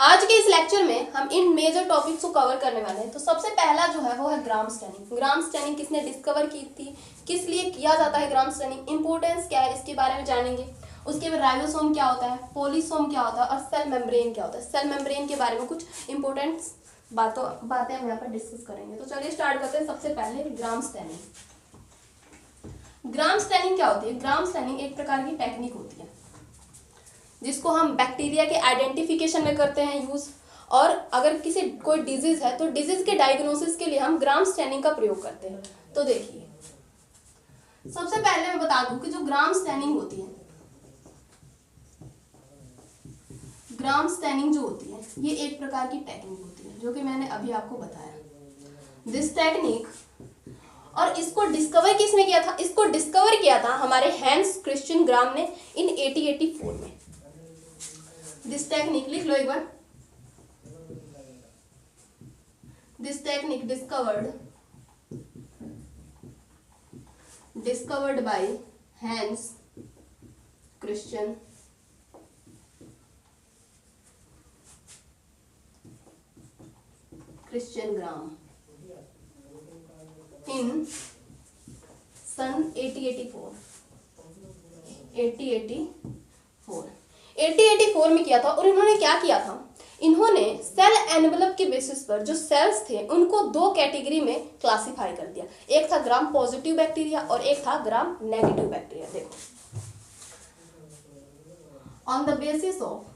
आज के इस लेक्चर में हम इन मेजर टॉपिक्स को कवर करने वाले हैं। तो सबसे पहला जो है वो है ग्राम स्टैनिंग। ग्राम स्टैनिंग किसने डिस्कवर की थी, किस लिए किया जाता है ग्राम स्टैनिंग, इंपॉर्टेंस क्या है, इसके बारे में जानेंगे। उसके बाद राइबोसोम क्या होता है, पोलिसोम क्या होता है और सेल मेम्ब्रेन क्या होता है। सेल मेम्ब्रेन के बारे में कुछ इंपॉर्टेंट बातें हम यहाँ पर डिस्कस करेंगे। तो चलिए स्टार्ट करते हैं। सबसे पहले ग्राम स्टैनिंग। ग्राम स्टैनिंग क्या होती है? ग्राम स्टैनिंग एक प्रकार की टेक्निक होती है जिसको हम बैक्टीरिया के आइडेंटिफिकेशन में करते हैं यूज, और अगर किसी कोई डिजीज है तो डिजीज के डायग्नोसिस के लिए हम ग्राम स्टैनिंग का प्रयोग करते हैं। तो देखिए, सबसे पहले मैं बता दूं कि जो ग्राम स्टैनिंग होती है, ग्राम स्टैनिंग जो होती है ये एक प्रकार की टेक्निक होती है जो कि मैंने अभी आपको बताया। दिस टेक्निक, और इसको डिस्कवर किसने किया था? इसको डिस्कवर किया था हमारे हैंस क्रिश्चियन ग्राम ने इन 1884 में। दिस टेक्निक लिख लो एक बार। This technique discovered by Hans Christian Gram in सन 1884 में किया था। और इन्होंने क्या किया था? इन्होंने सेल एनवेलप के बेसिस पर जो सेल्स थे उनको दो कैटेगरी में क्लासिफाई कर दिया। एक था ग्राम पॉजिटिव बैक्टीरिया और एक था ग्राम नेगेटिव बैक्टीरिया। देखो, on the basis of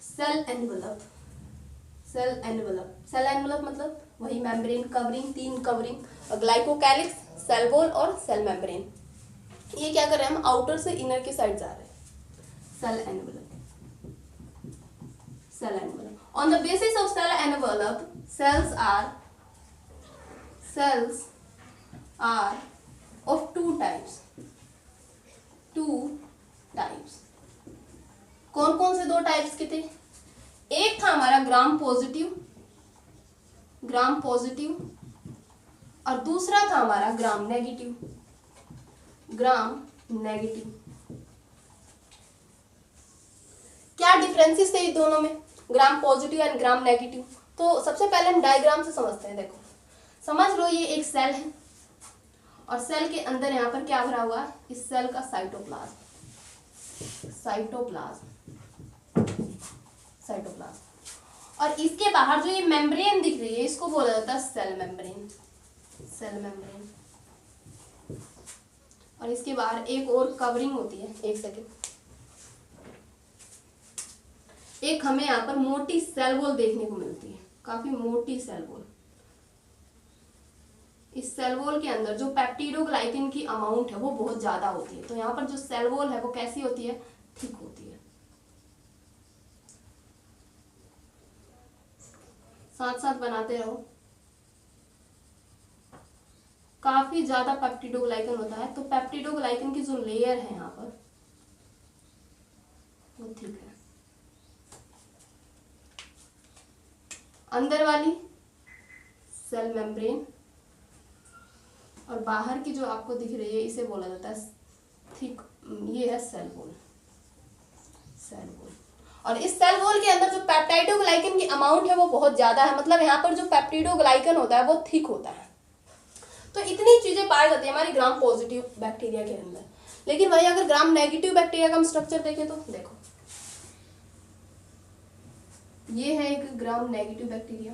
cell envelope मतलब वही मेम्ब्रेन कवरिंग, तीन कवरिंग, ग्लाइकोकैलिक्स, सेल वॉल और सेल मेम्ब्रेन। ये क्या कर रहे हैं? हम आउटर से इनर के साइड जा रहे हैं। Cell envelope. On the basis of cell envelope, cells are of two types. कौन कौन से दो टाइप्स के थे? एक था हमारा ग्राम पॉजिटिव और दूसरा था हमारा ग्राम नेगेटिव। क्या डिफरेंसेस थे इन दोनों में, gram positive and gram negative? तो सबसे पहले हम डायग्राम से समझते हैं। देखो, समझ लो ये एक सेल है और सेल के अंदर यहाँ पर क्या भरा हुआ है? इस सेल का साइटोप्लाज्म। और इसके बाहर जो ये मेम्ब्रेन दिख रही है इसको बोला जाता है सेल मेम्ब्रेन। और इसके बाहर एक और कवरिंग होती है। एक सेकेंड, एक हमें यहाँ पर मोटी सेल वॉल देखने को मिलती है, काफी मोटी सेल वॉल। इस सेल वॉल के अंदर जो पेप्टिडोग्लाइकन की अमाउंट है वो बहुत ज्यादा होती है। तो यहाँ पर जो सेल वॉल है वो कैसी होती है? थिक होती है। साथ साथ बनाते रहो। काफी ज्यादा पेप्टिडोग्लाइकन होता है, तो पेप्टिडोग्लाइकन की जो लेयर है यहाँ पर वो थिक है। अंदर वाली सेल मेम्ब्रेन और बाहर की जो आपको दिख रही है इसे बोला जाता है थिक, ये है सेल वॉल। और इस सेल वॉल के अंदर जो पेप्टाइडोग्लाइकन की अमाउंट है वो बहुत ज्यादा है, मतलब यहाँ पर जो पेप्टिडोग्लाइकन होता है वो थिक होता है। तो इतनी चीजें पाई जाती है हमारी ग्राम पॉजिटिव बैक्टीरिया के अंदर। लेकिन वही अगर ग्राम नेगेटिव बैक्टीरिया का हम स्ट्रक्चर देखें तो देखो, ये है एक ग्राम नेगेटिव बैक्टीरिया।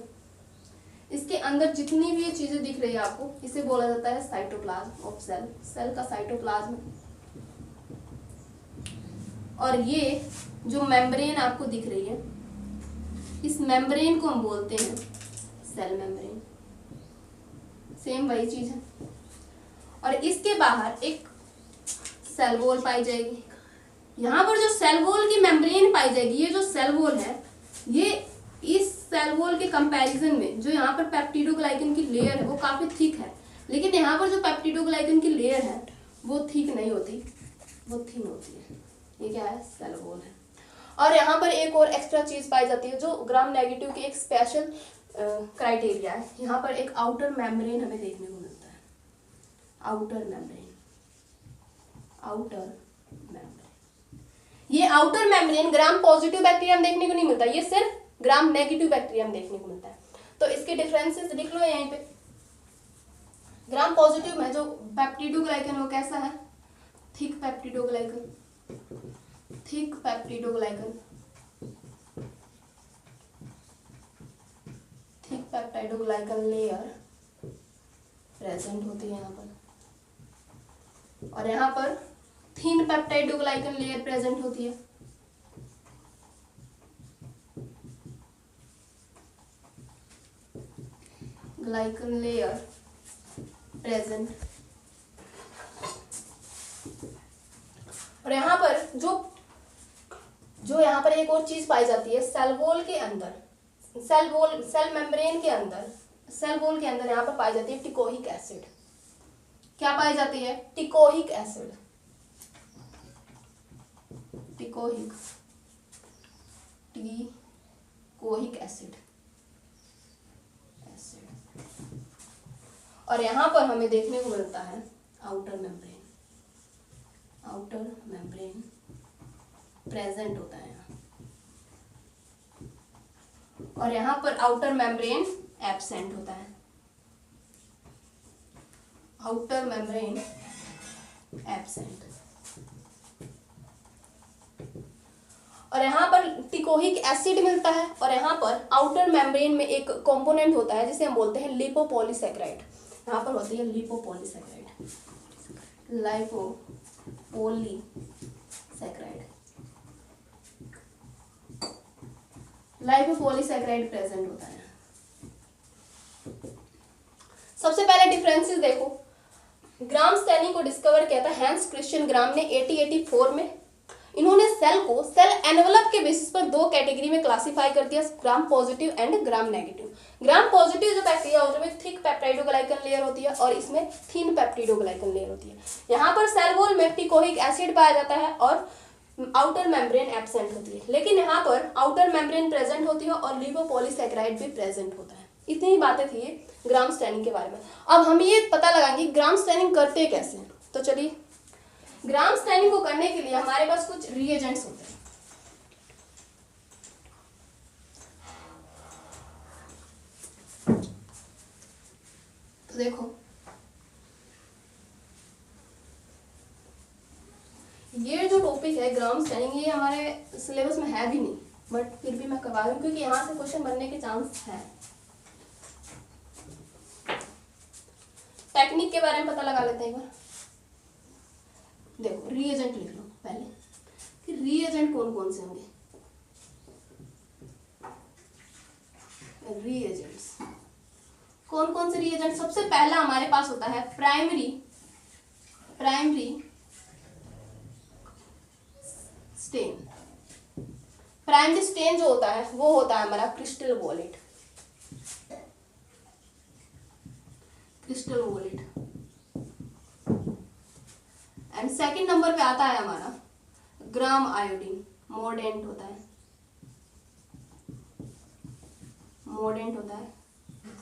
इसके अंदर जितनी भी ये चीजें दिख रही है आपको, इसे बोला जाता है साइटोप्लाज्म ऑफ सेल का साइटोप्लाज्म। और ये जो मेम्ब्रेन आपको दिख रही है, इस मेम्ब्रेन को हम बोलते हैं सेल मेम्ब्रेन। सेम वही चीज है। और इसके बाहर एक सेल वॉल पाई जाएगी। यहाँ पर जो सेल वॉल की मेम्ब्रेन पाई जाएगी, ये जो सेल वॉल है ये इस सेल वॉल के कंपैरिजन में जो यहाँ पर पेप्टिडोग्लाइकन की लेयर है वो काफी थिक है। लेकिन यहाँ पर जो पेप्टिडोग्लाइकन की लेयर है वो थिक नहीं होती, वो थिन होती है। ये क्या है? सेल वॉल है। और यहाँ पर एक और एक्स्ट्रा चीज पाई जाती है जो ग्राम नेगेटिव की एक स्पेशल क्राइटेरिया है। यहाँ पर एक आउटर मेम्ब्रेन हमें देखने को मिलता है। Outer membrane. ये outer membrane Gram positive bacterium देखने को नहीं मिलता, ये सिर्फ ग्राम नेगेटिव बैक्टीरियम देखने को मिलता है। तो इसके डिफरेंसेस लिख लो यहीं पे। ग्राम पॉजिटिव में जो पेप्टिडोग्लाइकन वो कैसा है, thick peptidoglycan, thick peptidoglycan, thick peptidoglycan layer present होती है यहाँ पर, और यहाँ पर थिन पेप्टाइडोग्लाइकन लेयर प्रेजेंट होती है। Glycan layer present. और यहाँ पर जो यहाँ पर एक और चीज पाई जाती है सेल वॉल के अंदर, सेल मेम्ब्रेन के अंदर, सेल वॉल के अंदर यहाँ पर पाई जाती है टिकोइक एसिड। क्या पाई जाती है? Teichoic acid, teichoic acid. और यहाँ पर हमें देखने को मिलता है outer membrane, outer membrane present होता है यहाँ, और यहाँ पर आउटर मेम्ब्रेन एब्सेंट होता है, आउटर मेम्ब्रेन एब्सेंट। और यहाँ पर टिकोइक एसिड मिलता है, और यहाँ पर आउटर मेम्ब्रेन में एक कंपोनेंट होता है जिसे हम बोलते हैं लिपोपॉलीसैकेराइड। यहाँ पर होती है लिपोपॉलीसैकेराइड, लाइपोपॉलीसैकेराइड प्रेजेंट होता है। सबसे पहले डिफरेंसेस देखो, ग्राम स्टेनिंग को डिस्कवर किया था हैंस क्रिश्चियन ग्राम ने 1884 में। इन्होंने सेल को सेल एनवलप के बेसिस पर दो कैटेगरी में क्लासिफाई कर दिया, gram positive and gram negative. Gram positive जो बैक्टीरिया होता है उसमें थिक पेप्टाइडोग्लाइकन लेयर होती है और इसमें थिन पेप्टिडोग्लाइकन लेयर होती है। यहाँ पर सेल वॉल में टिकोइक एसिड पाया जाता है और आउटर मेम्ब्रेन एब्सेंट होती है, लेकिन यहाँ पर आउटर मेम्ब्रेन प्रेजेंट होती है और लिपोपॉलीसैकेराइड भी प्रेजेंट होता है। इतनी ही बातें थी ग्राम स्टेनिंग के बारे में। अब हम ये पता लगाएंगे ग्राम स्टेनिंग करते कैसे हैं। तो चलिए, ग्राम स्टेनिंग को करने के लिए हमारे पास कुछ रिएजेंट्स होते हैं। तो देखो, ये जो टॉपिक है ग्राम स्टेनिंग, ये हमारे सिलेबस में है भी नहीं, बट फिर भी मैं करवा रही हूँ क्योंकि यहाँ से क्वेश्चन बनने के चांस है। टेक्निक के बारे में पता लगा लेते हैं एक बार। देखो, रिएजेंट लिख लो पहले कि रिएजेंट कौन कौन से होंगे। रिएजेंट्स कौन कौन से रिएजेंट? सबसे पहला हमारे पास होता है प्राइमरी स्टेन। प्राइमरी स्टेन जो होता है वो होता है हमारा crystal wallet, crystal wallet. And second number पे आता है हमारा ग्राम आयोडीन, मोर्डेंट होता है, मोर्डेंट होता है।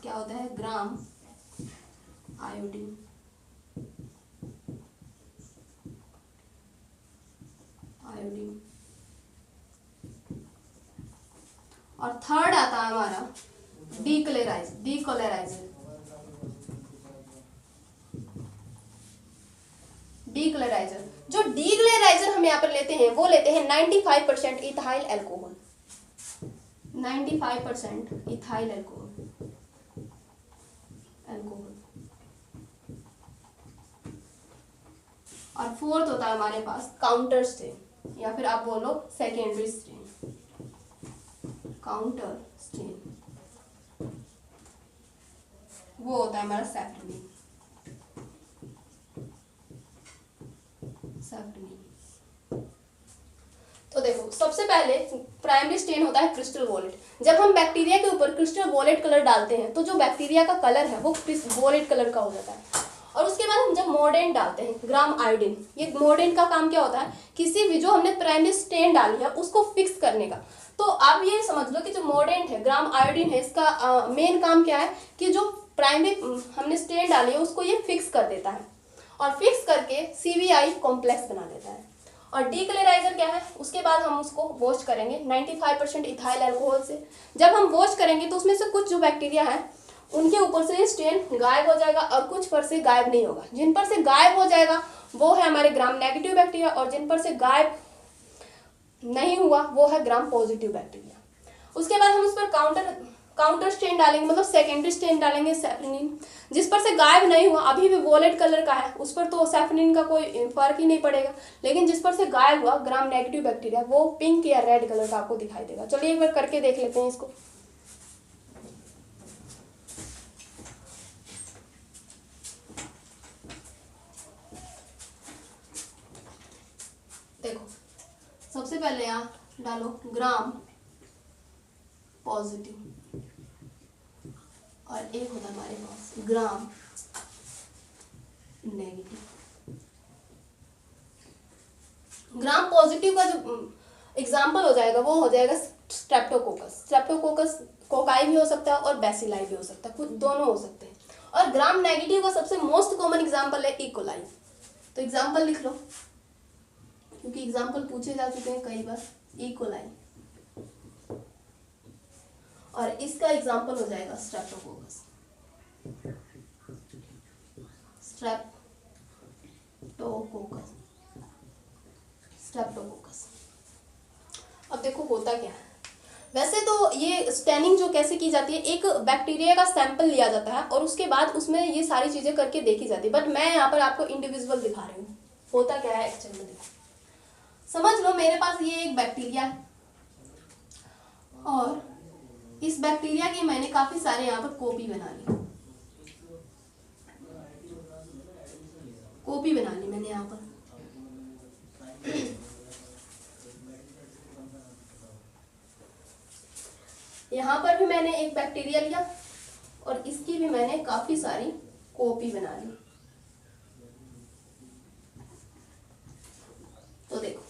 क्या होता है? ग्राम आयोडीन। आयोडीन। और थर्ड आता है हमारा डीक्लोराइजर। डीक्लोराइजर। जो डीक्लोराइजर हम यहाँ पर लेते हैं वो लेते हैं 95% इथाइल एल्कोहल, 95% इथाइल एल्कोहल। और फोर्थ होता है हमारे पास काउंटर स्टेन, या फिर आप बोलो सेकेंडरी स्टेन, काउंटर स्टेन। वो होता है हमारा सैफ्रनीन। तो देखो, सबसे पहले प्राइमरी स्टेन होता है क्रिस्टल वॉलेट। जब हम बैक्टीरिया के ऊपर क्रिस्टल वॉलेट कलर डालते हैं तो जो बैक्टीरिया का कलर है वो वॉलेट कलर का हो जाता है। और उसके बाद हम जब मोर्डेंट डालते हैं ग्राम आयोडीन, ये मोर्डेंट का काम क्या होता है? किसी भी जो हमने प्राइमरी स्टेन डाली है उसको फिक्स करने का। तो आप ये समझ लो कि जो मोर्डेंट है ग्राम आयोडीन है, इसका मेन काम क्या है कि जो प्राइमरी हमने स्टेन डाली है उसको ये फिक्स कर देता है, और फिक्स करके CVI कॉम्प्लेक्स बना देता है। और डीक्लोराइजर क्या है? उसके बाद हम उसको वॉश करेंगे 95% इथाइल अल्कोहल से। जब हम वॉश करेंगे तो उसमें से कुछ जो बैक्टीरिया है उनके ऊपर से स्टेन गायब हो जाएगा और कुछ पर से गायब नहीं होगा। जिन पर से गायब हो जाएगा वो है हमारे ग्राम नेगेटिव बैक्टीरिया, और जिन पर से गायब नहीं हुआ वो है ग्राम पॉजिटिव बैक्टीरिया। उसके बाद हम उस पर काउंटर स्टेन डालेंगे, मतलब सेकेंडरी स्टेन डालेंगे सैफरनिन। जिस पर से गायब नहीं हुआ, अभी भी वॉलेट कलर का है, उस पर तो सैफरनिन का कोई फर्क ही नहीं पड़ेगा। लेकिन जिस पर से गायब हुआ ग्राम नेगेटिव बैक्टीरिया, वो पिंक या रेड कलर का आपको दिखाई देगा। चलिए एक बार करके देख लेते हैं इसको। देखो, सबसे पहले आप डालो ग्राम पॉजिटिव और एक होता है हमारे पास ग्राम नेगेटिव। ग्राम पॉजिटिव का जो एग्जाम्पल हो जाएगा वो हो जाएगा स्ट्रेप्टोकोकस। स्ट्रेप्टोकोकस कोकाई भी हो सकता है और बैसिलाई भी हो सकता है, कुछ दोनों हो सकते हैं। और ग्राम नेगेटिव का सबसे मोस्ट कॉमन एग्जाम्पल है इकोलाई। तो एग्जाम्पल लिख लो, क्योंकि एग्जाम्पल पूछे जा चुके हैं कई बार। इकोलाई और इसका एग्जाम्पल हो जाएगा स्ट्रेप्टोकोकस। स्ट्रेप्टोकोकस। अब देखो होता क्या है। वैसे तो ये स्टेनिंग जो कैसे की जाती है, एक बैक्टीरिया का सैंपल लिया जाता है और उसके बाद उसमें ये सारी चीजें करके देखी जाती है। बट मैं यहाँ पर आपको इंडिविजुअल दिखा रही हूँ होता क्या है एक्चुअल में। देखो, समझ लो मेरे पास ये एक बैक्टीरिया है और इस बैक्टीरिया की मैंने काफी सारे यहाँ पर कॉपी बना ली। कॉपी बना ली मैंने यहाँ पर। यहाँ पर भी मैंने एक बैक्टीरिया लिया और इसकी भी मैंने काफी सारी कॉपी बना ली। तो देखो,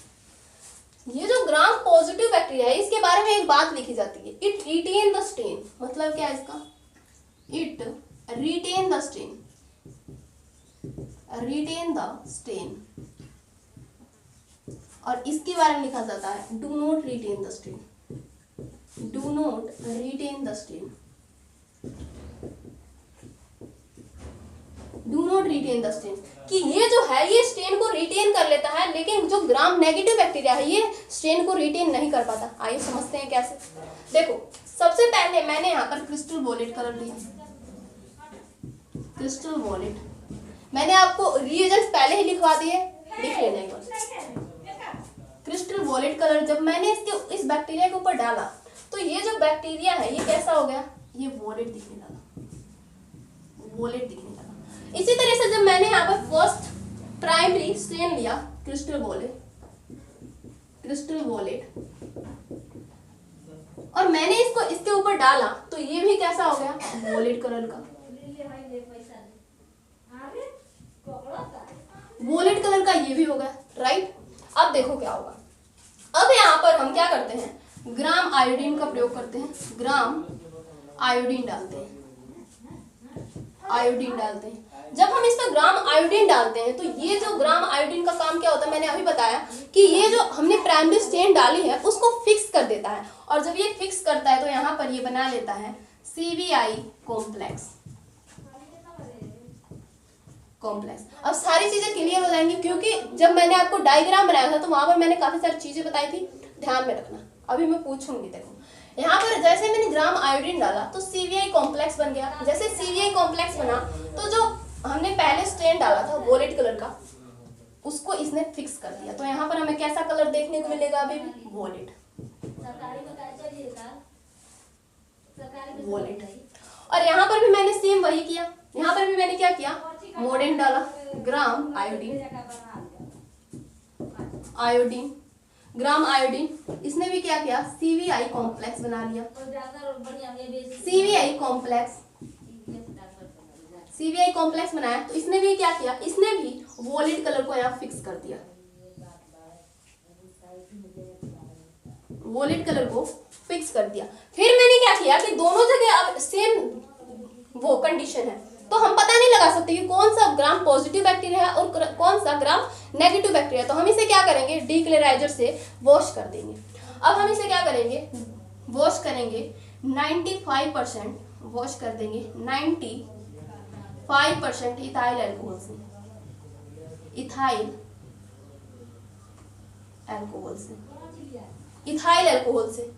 ये जो ग्राम पॉजिटिव बैक्टीरिया है इसके बारे में एक बात लिखी जाती है, इट रिटेन द स्टेन। मतलब क्या है इसका? It retain the stain, retain the stain. और इसके बारे में लिखा जाता है do not retain the stain, do not retain the stain, do not retain the stain. कि ये जो है ये स्टेन को रिटेन कर लेता है, लेकिन जो ग्राम नेगेटिव बैक्टीरिया है ये स्टेन को रिटेन नहीं कर पाता। आइए समझते हैं कैसे। देखो, सबसे पहले मैंने यहाँ पर क्रिस्टल वॉलेट कलर लिया। क्रिस्टल वॉलेट मैंने आपको रिएजेंट्स पहले ही लिखवा दिए, लिख लेना एक बार। क्रिस्टल वॉलेट कलर जब मैंने इस बैक्टीरिया के ऊपर डाला तो ये जो बैक्टीरिया है ये कैसा हो गया? ये वॉलेट दिखने लगा, वॉलेट दिखने लगा। इसी तरह से जब मैंने यहाँ पर फर्स्ट प्राइमरी स्टेन लिया क्रिस्टल वॉलेट, क्रिस्टल वॉलेट, और मैंने इसको इसके ऊपर डाला तो ये भी कैसा हो गया? वॉलेट कलर का, वॉलेट कलर का ये भी हो गया, राइट। अब देखो क्या होगा। अब यहाँ पर हम क्या करते हैं? ग्राम आयोडीन का प्रयोग करते हैं। ग्राम आयोडीन डालते हैं, आयोडीन डालते हैं। जब हम इसमें ग्राम आयोडीन डालते हैं तो ये जो ग्राम आयोडीन का काम क्या होता है, मैंने अभी बताया कि ये जो हमने प्राइमरी स्टेन डाली है उसको फिक्स कर देता है। और जब ये फिक्स करता है तो यहाँ पर ये बना लेता है CVI कॉम्प्लेक्स, कॉम्प्लेक्स। अब सारी चीजें क्लियर हो जाएंगी, क्योंकि जब मैंने आपको डायग्राम बनाया था तो वहां पर मैंने काफी सारी चीजें बताई थी, ध्यान में रखना। अभी मैं पूछूंगी। देखो, यहाँ पर जैसे मैंने ग्राम आयोडीन डाला तो CVI कॉम्प्लेक्स बन गया। जैसे CVI कॉम्प्लेक्स बना तो जो हमने पहले स्टेन डाला था वॉलेट कलर का उसको इसने फिक्स कर दिया। तो यहाँ पर हमें कैसा कलर देखने को मिलेगा? अभी भी वॉलेट, वॉलेट। और यहाँ पर भी मैंने सेम वही किया। यहाँ पर भी मैंने क्या किया? मोडेन डाला, ग्राम आयोडीन, आयोडीन, ग्राम आयोडीन। इसने भी क्या किया? CVI कॉम्प्लेक्स बना लिया, CVI कॉम्प्लेक्स, CVI कॉम्प्लेक्स बनाया। तो इसने भी क्या किया? इसने भी वॉलेट कलर को यहाँ फिक्स कर दिया, वॉलेट कलर को फिक्स कर दिया। फिर मैंने क्या किया कि दोनों जगह अब सेम वो कंडीशन है, तो हम पता नहीं लगा सकते कि कौन सा ग्राम पॉजिटिव बैक्टीरिया है और कौन सा ग्राम नेगेटिव बैक्टीरिया। तो हम इसे क्या करेंगे, डीक्लेराइजर से वॉश कर देंगे। अब हम इसे क्या करेंगे, वॉश करेंगे 95%, वॉश कर देंगे 95% इथाइल अल्कोहल से, इथाइल अल्कोहल से, इथाइल अल्कोहल से।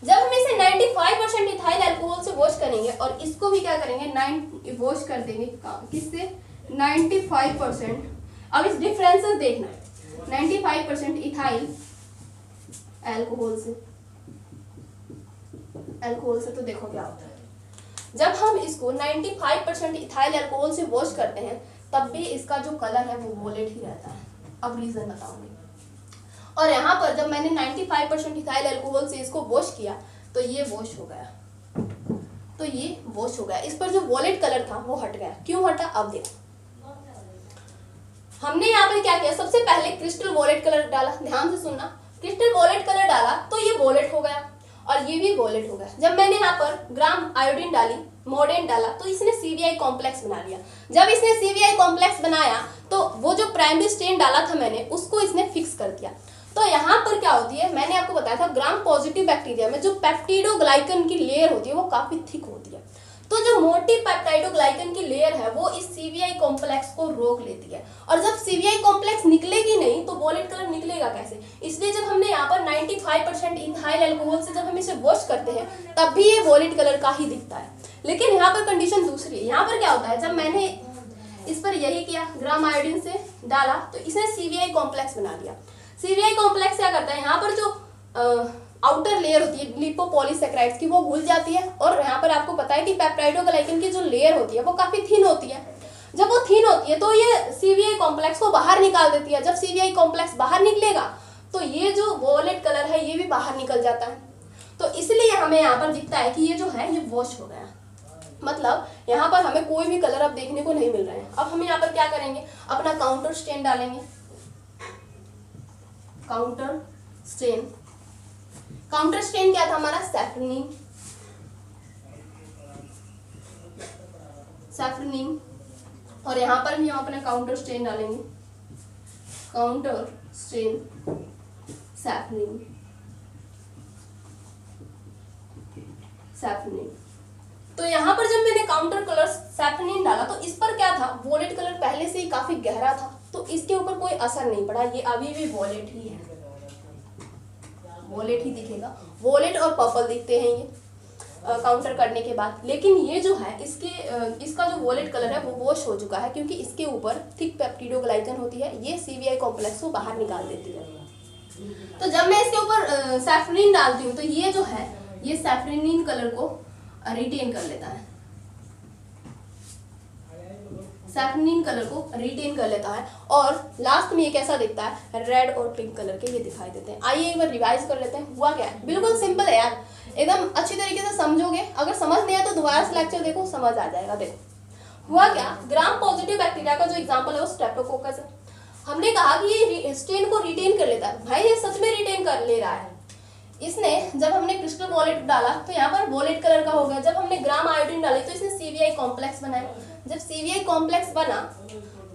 जब हम इसे 95% इथाइल अल्कोहल से वॉश करेंगे और इसको भी क्या करेंगे, वॉश कर देंगे किससे, 95%। अब इस डिफरेंसेस देखना है, 95% इथाइल अल्कोहल से, अल्कोहल से तो देखो क्या होता है, जब हम इसको 95% इथाइल अल्कोहल से वॉश करते हैं तब भी इसका जो कलर है वो वोलेट ही रहता है। अब रीजन बताऊंगी। और यहाँ पर जब मैंने 95% इथाइल अल्कोहल से इसको वॉश किया तो ये वॉश हो गया, तो ये वॉश हो गया, इस पर जो वॉलेट कलर था वो हट गया। क्यों हटा, अब देखो हमने यहाँ पर क्या किया, सबसे पहले क्रिस्टल वॉलेट कलर डाला, ध्यान से सुनना, क्रिस्टल वॉलेट कलर डाला तो ये वॉलेट हो गया और ये भी वॉलेट हो गया। जब मैंने यहाँ पर ग्राम आयोडीन डाली, मोडेन डाला, तो इसने सीवीआई कॉम्प्लेक्स बना लिया। जब इसने सीवीआई कॉम्प्लेक्स बनाया तो वो जो प्राइमरी स्टेन डाला था मैंने, उसको इसने फिक्स कर दिया। तो यहाँ पर क्या होती है, मैंने आपको बताया था ग्राम पॉजिटिव बैक्टीरिया में जो पेप्टिडोग्लाइकन की लेयर होती है वो काफी थिक होती है। तो जो मोटी पेप्टाइडोग्लाइकन की लेयर है वो इस सीवीआई कॉम्प्लेक्स को रोक लेती है, और जब सीवीआई कॉम्प्लेक्स निकलेगी नहीं तो वॉलेट कलर निकलेगा कैसे। इसलिए जब हमने यहाँ पर 95% इथाइल अल्कोहल से जब हम इसे वॉश करते हैं तब भी ये वॉलेट कलर का ही दिखता है। लेकिन यहाँ पर कंडीशन दूसरी है। यहाँ पर क्या होता है, जब मैंने इस पर यही किया, ग्राम आयोडीन से डाला तो इसने सीवीआई कॉम्प्लेक्स बना दिया। सीवीआई कॉम्प्लेक्स क्या करता है, यहाँ पर जो आउटर लेयर होती है लिपोपॉलीसैकेराइड्स की वो घुल जाती है, और यहाँ पर आपको पता है कि पेप्टाइडोग्लाइकन की जो लेयर होती है वो काफी थिन होती है। जब वो थिन होती है तो ये सीवीआई कॉम्प्लेक्स को बाहर निकाल देती है। जब सीवीआई कॉम्प्लेक्स बाहर निकलेगा तो ये जो वॉलेट कलर है ये भी बाहर निकल जाता है। तो इसलिए हमें यहाँ पर दिखता है कि ये जो है ये वॉश हो गया, मतलब यहाँ पर हमें कोई भी कलर अब देखने को नहीं मिल रहे हैं। अब हम यहाँ पर क्या करेंगे, अपना काउंटर स्टेन डालेंगे, काउंटर स्टेन। काउंटर स्टेन क्या था हमारा, सैफरनीन, सैफरनीन। और यहाँ पर भी हम अपना काउंटर स्टेन डालेंगे, काउंटर स्टेन सैफरनीन, सैफरनीन। तो यहाँ पर जब मैंने काउंटर कलर सैफरनीन डाला तो इस पर क्या था, वॉलेट कलर पहले से ही काफी गहरा था, तो इसके ऊपर कोई असर नहीं पड़ा, ये अभी भी वॉलेट ही है, वॉलेट ही दिखेगा। वॉलेट और पर्पल दिखते हैं ये काउंटर करने के बाद। लेकिन ये जो है इसका जो वॉलेट कलर है वो वॉश हो चुका है, क्योंकि इसके ऊपर थिक पेप्टिडोग्लाइकन होती है, ये सीवीआई कॉम्प्लेक्स को बाहर निकाल देती है। तो जब मैं इसके ऊपर सैफरनीन डालती हूँ तो ये जो है ये सैफरनीन कलर को रिटेन कर लेता है, सैफरनीन कलर को रिटेन कर लेता है, और लास्ट में ये कैसा दिखता है, रेड और पिंक कलर के ये दिखाई देते हैं। आइए एक बार रिवाइज कर लेते हैं। हुआ क्या है, बिल्कुल सिंपल है यार, एकदम अच्छी तरीके से समझोगे। अगर समझ नहीं आया तो दोबारा से लेक्चर देखो, समझ आ जाएगा। देखो हुआ क्या, ग्राम पॉजिटिव बैक्टीरिया का जो एग्जाम्पल है वो स्ट्रेप्टोकोकस है। हमने कहा कि ये स्टेन को रिटेन कर लेता है, भाई ये सच में रिटेन कर ले रहा है। इसने जब हमने क्रिस्टल वॉलेट डाला तो यहाँ पर वॉलेट कलर का हो गया, जब हमने ग्राम आयोडीन डाली तो इसने सीवीआई कॉम्प्लेक्स बनाया, जब सीवीआई कॉम्प्लेक्स बना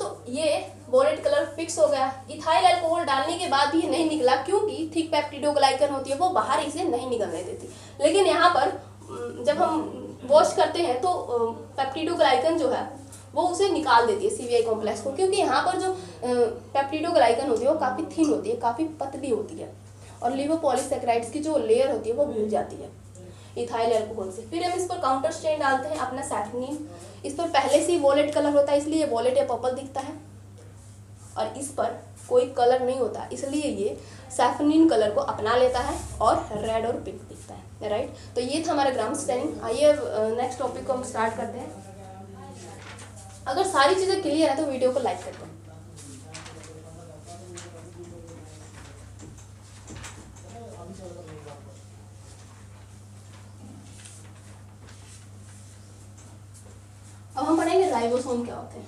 तो ये वॉलेट कलर फिक्स हो गया। इथाइल अल्कोहल डालने के बाद भी ये नहीं निकला, क्योंकि थिक पेप्टिडोग्लाइकन होती है वो बाहर इसे नहीं निकलने देती। लेकिन यहाँ पर जब हम वॉश करते हैं तो पेप्टिडोग्लाइकन जो है वो उसे निकाल देती है सीवीआई कॉम्प्लेक्स को, क्योंकि यहाँ पर जो पेप्टिडोग्लाइकन होती है वो काफ़ी थिन होती है, काफ़ी पतली होती है, और लिपोपॉलीसैकेराइड्स की जो लेयर होती है वो घुल जाती है इथाइल अल्कोहल से। फिर हम इस पर काउंटर स्टेन डालते हैं अपना सैफरनीन। इस पर पहले से ही वॉलेट कलर होता है, इसलिए वॉलेट या पर्पल दिखता है, और इस पर कोई कलर नहीं होता, इसलिए ये सैफरनीन कलर को अपना लेता है और रेड और पिंक दिखता है, राइट। तो ये था हमारा ग्राम स्टेनिंग। आइए अब नेक्स्ट टॉपिक को हम स्टार्ट करते हैं। अगर सारी चीज़ें क्लियर है तो वीडियो को लाइक कर दो। अब हम पढ़ेंगे राइबोसोम क्या होते हैं।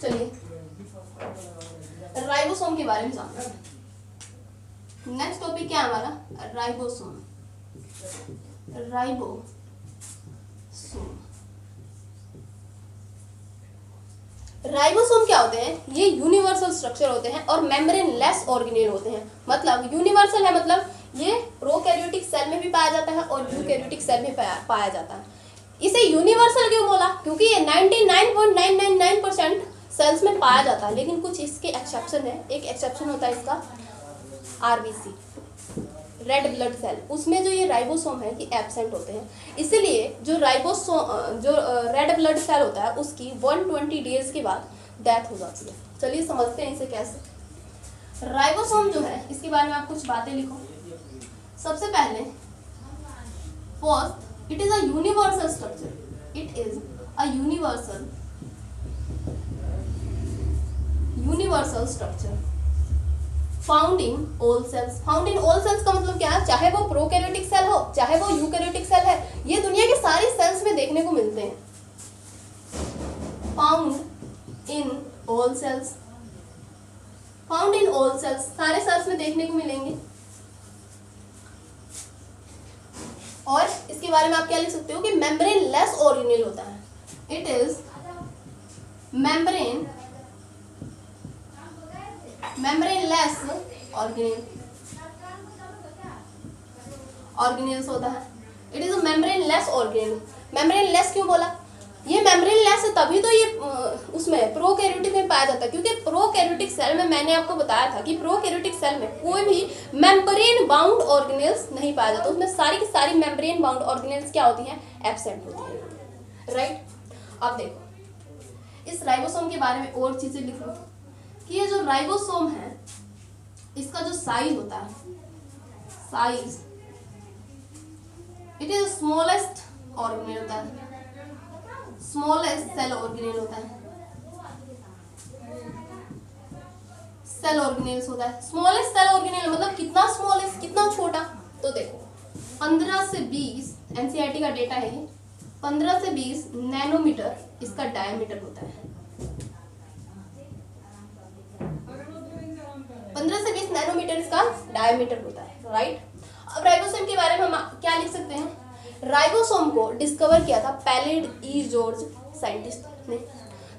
चलिए राइबोसोम के बारे में जानते हैं। नेक्स्ट टॉपिक क्या है हमारा, राइबोसोम। राइबोसोम। राइबोसोम क्या होते हैं? ये यूनिवर्सल स्ट्रक्चर होते हैं और मेम्ब्रेन लेस ऑर्गेनेल होते हैं। मतलब यूनिवर्सल है, मतलब ये प्रोकैरियोटिक सेल में भी पाया जाता है और यूकैरियोटिक सेल में पाया जाता है। इसे यूनिवर्सल क्यों बोला? क्योंकि ये 99.999% सेल्स में पाया जाता है, लेकिन कुछ इसके एक्सेप्शन है। एक एक्सेप्शन होता है इसका आरबीसी, रेड ब्लड सेल, उसमें जो ये राइबोसोम है कि एब्सेंट होते हैं। इसीलिए जो रेड ब्लड सेल होता है उसकी 120 डेज के बाद डेथ हो जाती है। चलिए समझते हैं इसे कैसे। राइबोसोम जो है इसके बारे में आप कुछ बातें लिखो। सबसे पहले first, it is a universal structure. It is a universal structure found in all cells. Found in all cells का मतलब क्या है? चाहे वो प्रोकैरियोटिक सेल हो चाहे वो यूकैरियोटिक सेल है, ये दुनिया के सारी सेल्स में देखने को मिलते हैं। Found in all cells, found in all cells, सारे सेल्स में देखने को मिलेंगे। और इसके बारे में आप क्या लिख सकते हो कि मेम्ब्रेन लेस ऑर्गेनेल होता है। It is membrane less organelles होता है। It is a membrane less organelle. Membrane less क्यों बोला? ये मेम्ब्रेन लेस है तभी तो ये उसमें प्रोकैरियोटिक में पाया जाता है, क्योंकि प्रोकैरियोटिक सेल में मैंने आपको बताया था कि प्रोकैरियोटिक सेल में कोई भी मेम्ब्रेन बाउंड ऑर्गेनेल्स नहीं पाया जाता। उसमें सारी की सारी मेम्ब्रेन बाउंड ऑर्गेनेल्स क्या होती हैं? एब्सेंट होती है। राइट। अब देखो इस राइबोसोम के बारे में और चीजें लिख लो कि ये जो राइबोसोम है इसका जो साइज होता है, size, it is smallest organelle होता है, स्मॉलेस्ट सेल ऑर्गेनेल होता है, सेल ऑर्गेनेल्स होता है। स्मॉलेस्ट सेल ऑर्गेनेल मतलब कितना स्मॉलेस्ट, कितना छोटा? तो देखो 15 से 20, एनसीईआरटी का डेटा है ये, 15 से 20 नैनोमीटर इसका डायमीटर होता है। 15 से 20 नैनोमीटर इसका डायमीटर होता है। राइट। अब राइबोसोम के बारे में हम क्या लिख सकते हैं? राइबोसोम को डिस्कवर किया था पैलेड ई जॉर्ज साइंटिस्ट ने।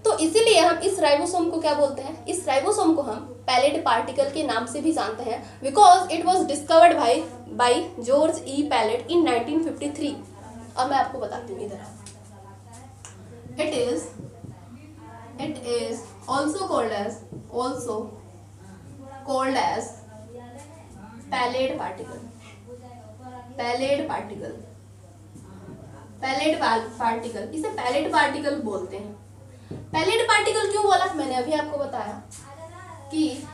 तो इसीलिए हम इस राइबोसोम को क्या बोलते हैं? इस राइबोसोम को हम पैलेड पार्टिकल के नाम से भी जानते हैं, because it was discovered by George E Palade in 1953। अब मैं आपको बताती हूँ इधर। It is also called as Palade particle. इसे पैलेड पार्टिकल बोलते हैं। पैलेड पार्टिकल क्यों बोला? मैंने अभी आपको बताया कि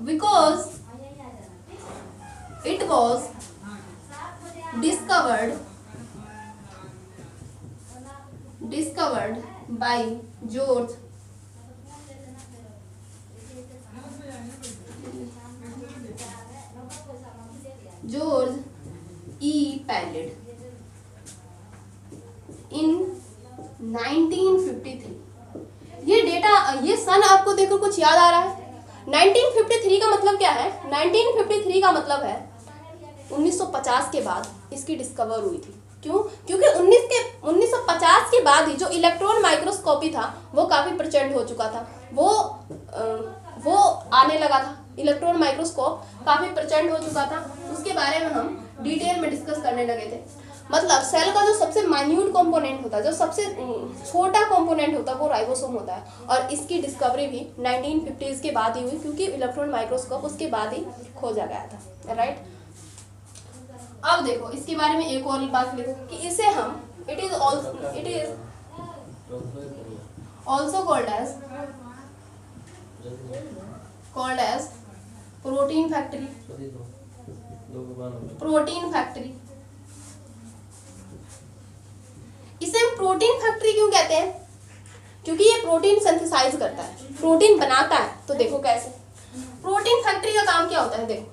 because it was discovered by George E Palade in 1953। ये डेटा, ये सन आपको देखो कुछ याद आ रहा है? 1953 का मतलब क्या है? 1953 का मतलब है 1950 के बाद इसकी डिस्कवर हुई थी। क्यों? क्योंकि 1950 के बाद ही जो इलेक्ट्रॉन माइक्रोस्कोपी था वो काफी प्रचंड हो चुका था, वो आने लगा था। इलेक्ट्रॉन माइक्रोस्कोप काफी प्रचंड हो चुका था, उसके बारे में हम डिटेल में डिस्कस करने लगे थे। मतलब सेल का जो सबसे माइन्यूट कंपोनेंट होता है, जो सबसे छोटा कंपोनेंट होता है वो राइबोसोम होता है। और इसकी डिस्कवरी भी 1950s के बाद ही हुई, क्योंकि इलेक्ट्रॉन माइक्रोस्कोप उसके बाद ही खोजा गया था। राइट। अब देखो इसके बारे में एक और बात लिखो कि इसे हम it is also called as protein factory. इसे हम प्रोटीन फैक्ट्री क्यों कहते हैं? क्योंकि ये प्रोटीन सिंथेसाइज करता है, प्रोटीन बनाता है। तो देखो कैसे प्रोटीन फैक्ट्री का काम क्या होता है। देखो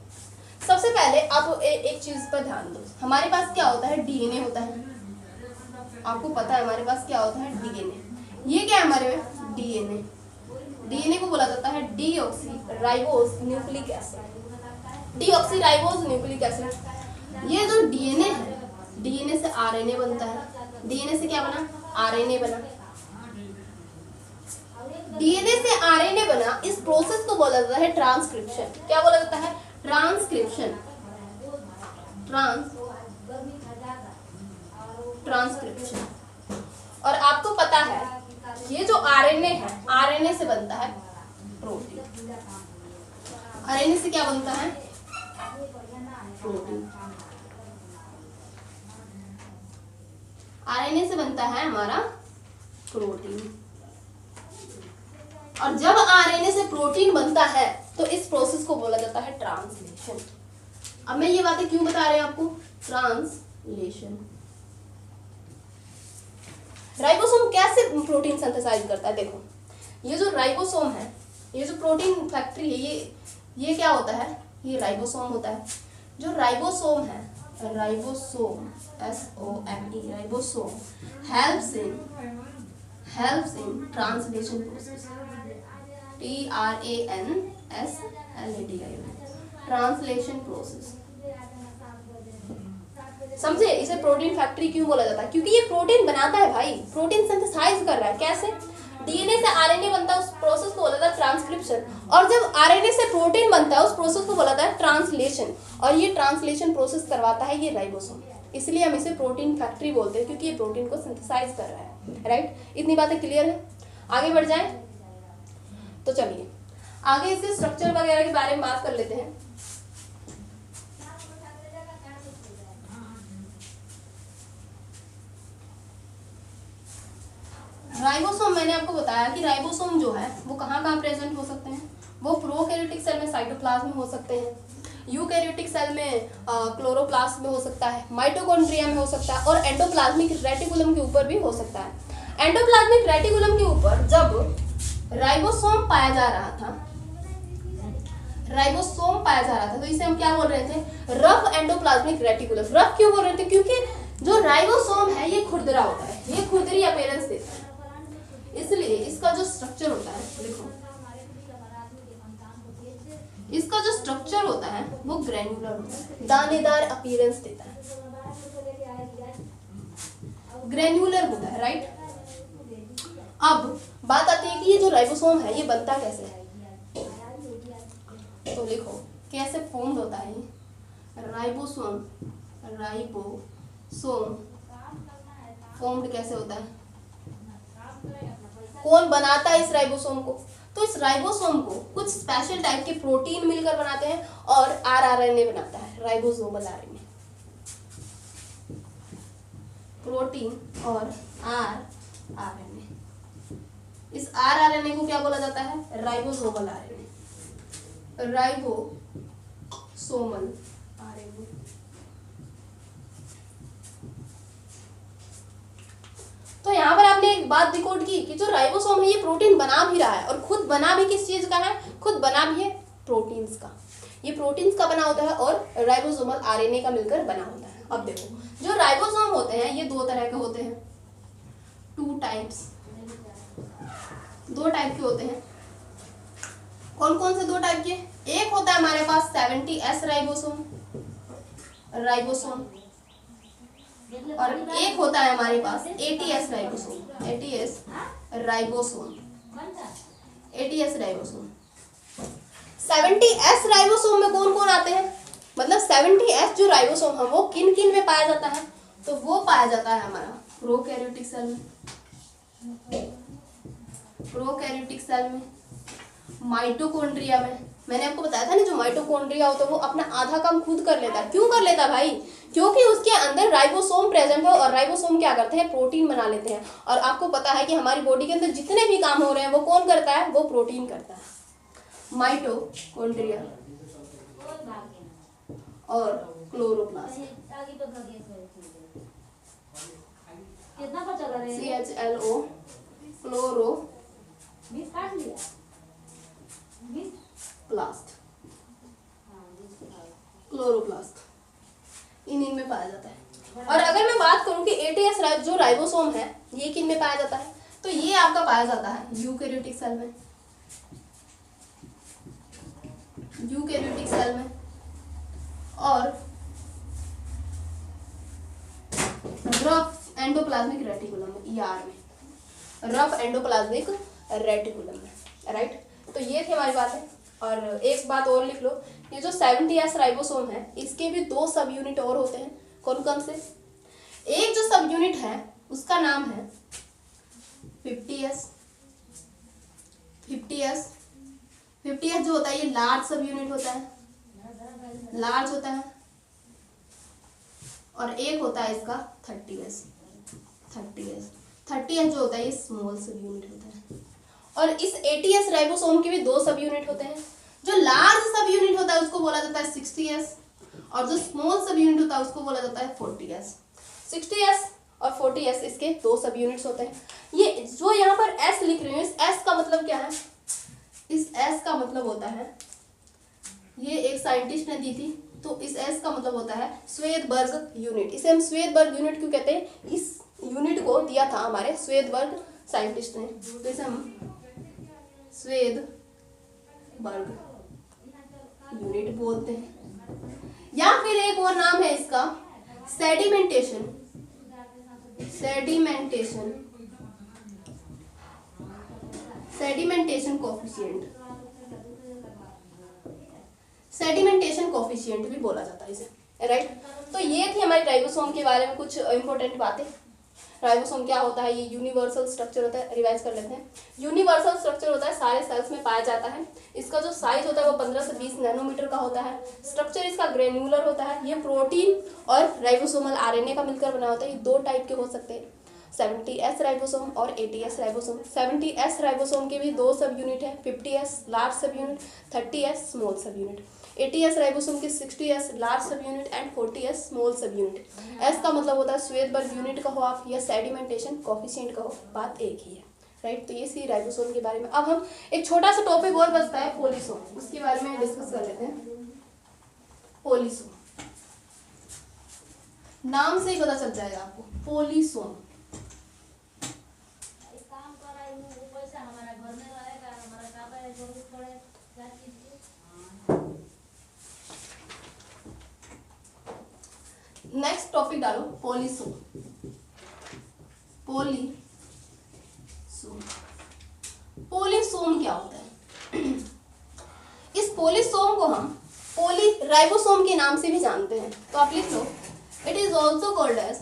सबसे पहले आप एक चीज पर ध्यान दो। हमारे पास क्या होता है? डीएनए होता है। आपको पता है हमारे पास क्या होता है? डीएनए। ये क्या है हमारे में? डीएनए को बोला जाता है डीऑक्सीराइबोस न्यूक्लिक एसिड। ये जो डीएनए है डीएनए से आरएनए बनता है। डीएनए से क्या बना? आरएनए बना। डीएनए से आरएनए बना, इस प्रोसेस को बोला जाता है ट्रांसक्रिप्शन। क्या बोला जाता है? ट्रांसक्रिप्शन। ट्रांसक्रिप्शन। और आपको पता है ये जो आरएनए है, आरएनए से बनता है प्रोटीन। आरएनए से क्या बनता है? प्रोटीन। आरएनए से बनता है हमारा प्रोटीन। और जब आरएनए से प्रोटीन बनता है तो इस प्रोसेस को बोला जाता है ट्रांसलेशन। अब मैं ये बातें क्यों बता रहे हैं आपको? ट्रांसलेशन। राइबोसोम कैसे प्रोटीन सिंथेसाइज करता है? देखो, ये जो राइबोसोम है, ये जो प्रोटीन फैक्ट्री है, ये क्या होता है? ये राइबोसोम होता है। जो राइबोसोम है, ribosome, SOME, ribosome helps in translation process, TRANSLATION, translation process. समझे? इसे प्रोटीन फैक्ट्री क्यों बोला जाता है? क्योंकि ये प्रोटीन बनाता है भाई, प्रोटीन सिंथेसाइज कर रहा है। कैसे? डीएनए से आरएनए बनता है, उस प्रोसेस को बोला जाता है ट्रांसक्रिप्शन। और जब आरएनए से प्रोटीन बनता है, उस प्रोसेस को बोला जाता है ट्रांसलेशन। और ये ट्रांसलेशन प्रोसेस करवाता है ये राइबोसोम। इसलिए हम इसे प्रोटीन फैक्ट्री बोलते हैं, क्योंकि ये प्रोटीन को सिंथेसाइज कर रहा है। राइट? इतनी बातें क्लियर है? आगे बढ़ जाए तो चलिए आगे इसके स्ट्रक्चर वगैरह के बारे में बात कर लेते हैं। राइबोसोम, मैंने आपको बताया कि राइबोसोम जो है वो कहाँ कहाँ प्रेजेंट हो सकते हैं? वो प्रोकैरियोटिक सेल में साइटोप्लाज्म में हो सकते हैं, यूकैरियोटिक सेल में क्लोरोप्लास्ट में हो सकता है, माइटोकॉन्ड्रिया में हो सकता है, और एंडोप्लाज्मिक रेटिकुलम के ऊपर भी हो सकता है। एंडोप्लाज्मिक रेटिकुलम के ऊपर जब राइबोसोम पाया जा रहा था, तो इसे हम क्या बोल रहे थे? Rough endoplasmic reticulum. रफ क्यों बोल रहे थे? क्योंकि जो राइबोसोम है ये खुरदरा होता है, ये खुरदरी अपीयरेंस देता है। इसलिए इसका जो स्ट्रक्चर होता है, देखो, इसका जो स्ट्रक्चर होता है वो ग्रेन्युलर होता है, दानेदार अपीयरेंस देता है, ग्रेन्युलर होता है। राइट? अब बात आती है कि ये जो राइबोसोम है ये बनता कैसे है? तो लिखो कैसे फॉर्म होता है ये राइबोसोम। फॉर्म्ड कैसे होता है? कौन बनाता है इस राइबोसोम को? तो इस राइबोसोम को कुछ स्पेशल टाइप के प्रोटीन मिलकर बनाते हैं और आरएनए बनाता है, राइबोसोमल आरएनए। प्रोटीन और आरएनए, इस आरएनए को क्या बोला जाता है? Ribosomal RNA, ribosomal RNA. तो यहाँ पर आपने एक बात डिकोड की कि जो राइबोसोम है ये प्रोटीन बना भी रहा है, और खुद बना भी किस चीज का है? खुद बना भी है प्रोटीन्स का। ये प्रोटीन्स का बना होता है और राइबोसोमल आरएनए का मिलकर बना होता है। अब देखो, जो राइबोसोम होते हैं ये दो तरह के होते हैं, दो टाइप के होते हैं। कौन कौन से दो टाइप के? एक होता है हमारे पास 70S राइबोसोम, और एक होता है हमारे पास 80S राइबोसोम। 70S राइबोसोम में कौन कौन आते हैं? मतलब 70S जो राइबोसोम है वो किन किन में पाया जाता है? तो वो पाया जाता है हमारा प्रोकैरियोटिक सेल में, माइटोकॉन्ड्रिया में। मैंने आपको बताया था ना, जो माइटोकॉन्ड्रिया होता है वो अपना आधा काम खुद कर लेता है। क्यों कर लेता है भाई? क्योंकि उसके अंदर राइबोसोम प्रेजेंट है, और राइबोसोम क्या करते हैं? प्रोटीन बना लेते हैं। और आपको पता है कि हमारी बॉडी के अंदर जितने भी काम हो रहे हैं वो कौन करता है? वो प्रोटीन करता है, माइटोकॉन्ड्रिया और क्लोरोप्लास्ट। CHLO, क्लोरोप्लास्ट, इनमें पाया जाता है। और अगर मैं बात करूं कि 80S जो राइबोसोम है ये किन में पाया जाता है? तो ये आपका पाया जाता है यूकैरियोटिक सेल में, और एंडोप्लाज्मिक रेटिकुलम में, ER में, रफ एंडोप्लाज्मिक रेटिकुलम में, राइट। तो ये थी हमारी बात है। और एक बात और लिख लो, ये जो 70S राइबोसोम है इसके भी 2 सब यूनिट और होते हैं। कौन कौन से? एक जो सब यूनिट है उसका नाम है 50S। 50S जो होता है ये लार्ज सब यूनिट होता है, लार्ज होता है। और एक होता है इसका 30S। 30S जो होता है ये स्मॉल सब यूनिट होता है। और इस 80S राइबोसोम के भी 2 सब यूनिट होते हैं। जो लार्ज सब यूनिट होता है उसको बोला जाता है 60S, और जो स्मॉल सब यूनिट होता है उसको बोला जाता है 40S। 60S और 40S इसके 2 सब यूनिट्स होते हैं। ये जो यहाँ पर S लिख रही हूँ, इस S का मतलब क्या है? इस S का मतलब होता है, ये एक साइंटिस्ट ने दी थी, तो इस S का मतलब होता है श्वेदबर्ग यूनिट। इसे हम श्वेदबर्ग यूनिट क्यों कहते हैं? इस यूनिट को दिया था हमारे श्वेदबर्ग साइंटिस्ट ने, तो इसे हम श्वेदबर्ग यूनिट बोलते हैं। या फिर एक और नाम है इसका सेडिमेंटेशन कोफिशिएंट भी बोला जाता है इसे, राइट। तो ये थी हमारी राइबोसोम के बारे में कुछ इंपॉर्टेंट बातें। राइबोसोम क्या होता है? ये यूनिवर्सल स्ट्रक्चर होता है। रिवाइज कर लेते हैं। यूनिवर्सल स्ट्रक्चर होता है, सारे सेल्स में पाया जाता है। इसका जो साइज होता है वो 15 से 20 नैनोमीटर का होता है। स्ट्रक्चर इसका ग्रेन्युलर होता है। ये प्रोटीन और राइबोसोमल आरएनए का मिलकर बना होता है। ये 2 टाइप के हो सकते हैं, 70S राइबोसोम और 80S राइबोसोम। 70S राइबोसोम के भी 2 सब यूनिट है, 50S लार्ज सब यूनिट, 30S स्मॉल सब यूनिट। 80S राइबोसोम के 60S लार्ज सब यूनिट एंड 40S स्मॉल सब यूनिट। S का मतलब होता है श्वेदबर्ग यूनिट का हो आप या सेडिमेंटेशन कोफिशिएंट का हो, बात एक ही है, राइट। तो ये सी राइबोसोम के बारे में। अब हम एक छोटा सा टॉपिक और बचता है पोलिसोम, उसके बारे में डिस्कस कर लेते हैं। पोलिसोम नाम से ही पता चल जाएगा आपको, पोलिसोम। नेक्स्ट टॉपिक डालो, पोलिसोम। पोलिसोम क्या होता है? इस पोलिसोम को हम राइबोसोम के नाम से भी जानते हैं, तो आप लिख लो, it is also called as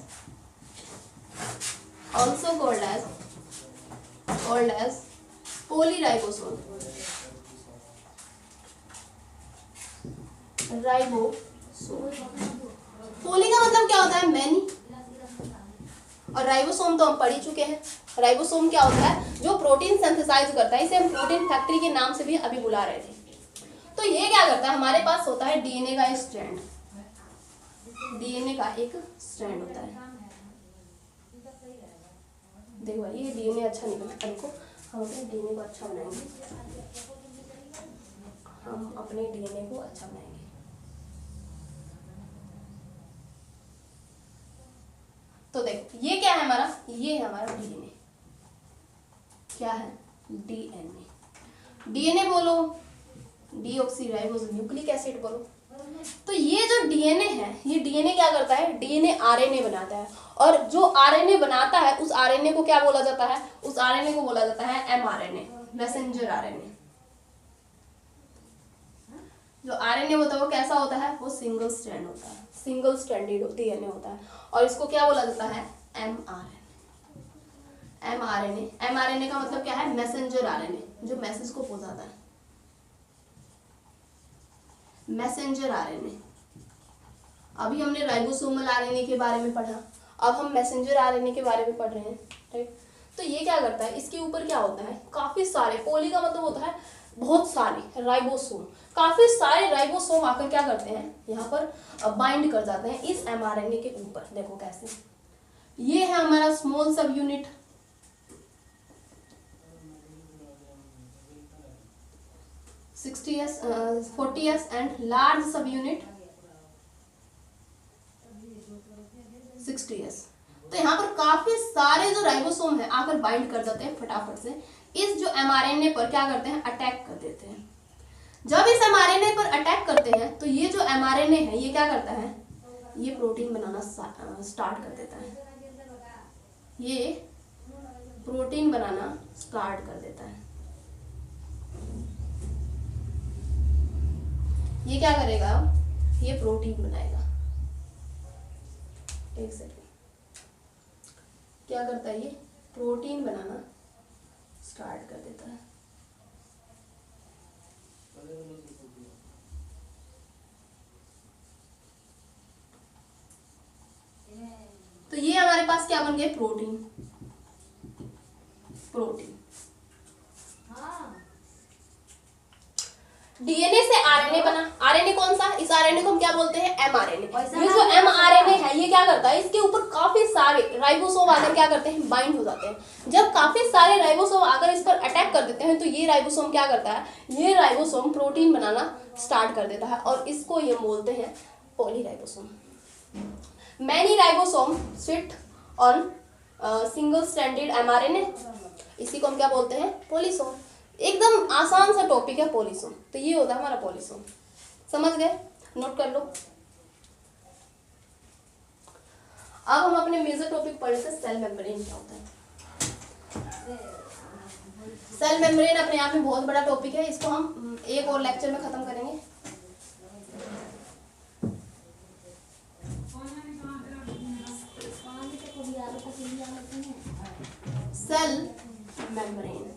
polyribosome. Poly का मतलब क्या होता है? मैनी। और राइबोसोम तो हम पढ़ ही चुके हैं। राइबोसोम क्या होता है? जो प्रोटीन सिंथेसाइज करता है। इसे हम प्रोटीन फैक्ट्री के नाम से भी अभी बुला रहे थे। तो ये क्या करता है? हमारे पास होता है डीएनए का स्ट्रैंड। डीएनए का एक स्ट्रैंड होता है। देखो भाई, ये डीएनए अच्छा निकलता है। देखो, हम अपने डीएनए को अच्छा बनाएंगे। तो देखो, ये क्या है हमारा? ये है हमारा डीएनए। क्या है? डीएनए। डीएनए बोलो, डीऑक्सीराइबोस न्यूक्लिक एसिड बोलो। तो ये जो डीएनए है, ये डीएनए क्या करता है? डीएनए आरएनए बनाता है। और जो आरएनए बनाता है, उस आरएनए को क्या बोला जाता है? उस आरएनए को बोला जाता है एमआरएनए, मैसेंजर आरएनए। जो आरएनए होता है वो कैसा होता है? वो सिंगल स्ट्रैंड होता है, सिंगल स्ट्रैंडेड डीएनए होता है। और इसको क्या बोला जाता है? एमआरएनए। एमआरएनए का मतलब क्या है? मैसेंजर आरएनए, जो मैसेज को पहुंचाता है। Messenger RNA. अभी हमने राइबोसोमल आरएनए के बारे में पढ़ा, अब हम मैसेंजर आरएनए के बारे में पढ़ रहे हैं, राइट। तो ये क्या करता है? इसके ऊपर क्या होता है? काफी सारे, पोली का मतलब होता है बहुत सारे, राइबोसोम, काफी सारे राइबोसोम आकर क्या करते हैं? यहाँ पर बाइंड कर जाते हैं इस एमआरएनए के ऊपर। देखो कैसे, ये है हमारा स्मॉल सब unit, 60S 40S and large सब यूनिट 60S। तो यहाँ पर काफी सारे जो राइबोसोम है आकर बाइंड कर जाते हैं फटाफट से इस जो एमआरएनए पर। क्या करते हैं? अटैक कर देते हैं। जब इस एमआरएनए पर अटैक करते हैं तो ये जो एमआरएनए है ये क्या करता है? ये प्रोटीन बनाना स्टार्ट कर देता है। ये प्रोटीन बनाना स्टार्ट कर देता है। ये क्या करेगा, ये प्रोटीन बनाएगा। एक सेकेंड, क्या करता है, ये प्रोटीन बनाना स्टार्ट कर देता है। तो ये हमारे पास क्या बन गए, प्रोटीन। प्रोटीन डीएनए से आरएनए बना। आरएनए कौन सा, इस आरएनए को हम क्या बोलते हैं, एमआरएनए। ये जो एमआरएनए है ये क्या करता है, इसके ऊपर काफी सारे राइबोसोम आकर क्या करते हैं, बाइंड हो जाते हैं। जब काफी सारे राइबोसोम आकर इस पर अटैक कर देते हैं तो ये राइबोसोम क्या करता है, ये राइबोसोम प्रोटीन बनाना स्टार्ट कर देता है और इसको ये बोलते हैं polyribosome. Many ribosome sit on single stranded mRNA, इसी को हम क्या बोलते हैं, पॉलीसोम। एकदम आसान सा टॉपिक है पॉलीसोम। तो ये होता है हमारा पॉलीसोम, समझ गए, नोट कर लो। अब हम अपने मेजर टॉपिक पढ़ लेते हैं, सेल मेम्ब्रेन क्या होता है। सेल मेम्ब्रेन अपने आप में बहुत बड़ा टॉपिक है, इसको हम एक और लेक्चर में खत्म करेंगे। सेल मेम्ब्रेन,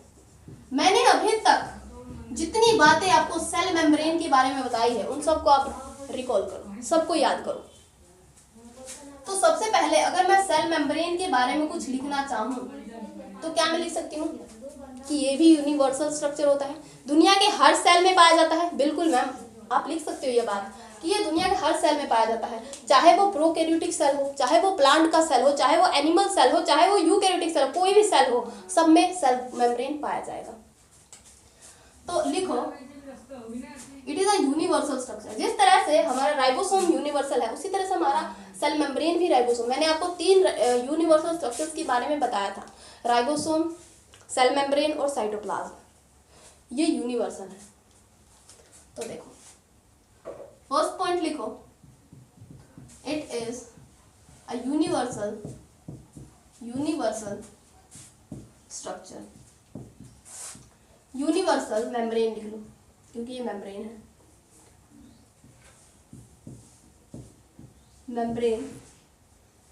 मैंने अभी तक जितनी बातें आपको सेल मेम्ब्रेन के बारे में बताई है उन सबको आप रिकॉल करो, सबको याद करो। तो सबसे पहले अगर मैं सेल मेम्ब्रेन के बारे में कुछ लिखना चाहूँ तो क्या मैं लिख सकती हूँ कि ये भी यूनिवर्सल स्ट्रक्चर होता है, दुनिया के हर सेल में पाया जाता है। बिल्कुल मैम, आप लिख सकते हो ये बात कि ये दुनिया के हर सेल में पाया जाता है, चाहे वो प्रोकैरियोटिक सेल हो, चाहे वो प्लांट का सेल हो, चाहे वो एनिमल सेल हो, चाहे वो यूकैरियोटिक सेल हो, कोई भी सेल हो, सब में सेल मेम्ब्रेन पाया जाएगा। तो लिखो, it is a universal structure. जिस तरह से हमारा राइबोसोम यूनिवर्सल है उसी तरह से हमारा सेल मेम्ब्रेन भी राइबोसोम। मैंने आपको 3 यूनिवर्सल स्ट्रक्चर्स के बारे में बताया था, राइबोसोम, सेल मेम्ब्रेन और साइटोप्लाज्म। ये यूनिवर्सल है। तो देखो, फर्स्ट पॉइंट लिखो, it is a universal structure. Universal membrane लिख लो क्योंकि ये मेम्ब्रेन है। मेम्ब्रेन,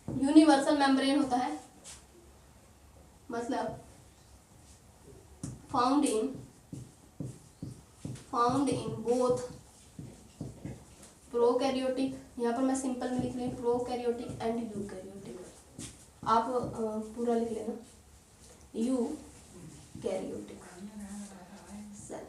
यूनिवर्सल मेम्ब्रेन होता है मतलब फाउंड इन बोथ प्रोकैरियोटिक, यहाँ पर मैं सिंपल में लिख रही हूँ प्रोकैरियोटिक एंड यूकैरियोटिक, आप पूरा लिख लेना, यूकैरियोटिक सेल।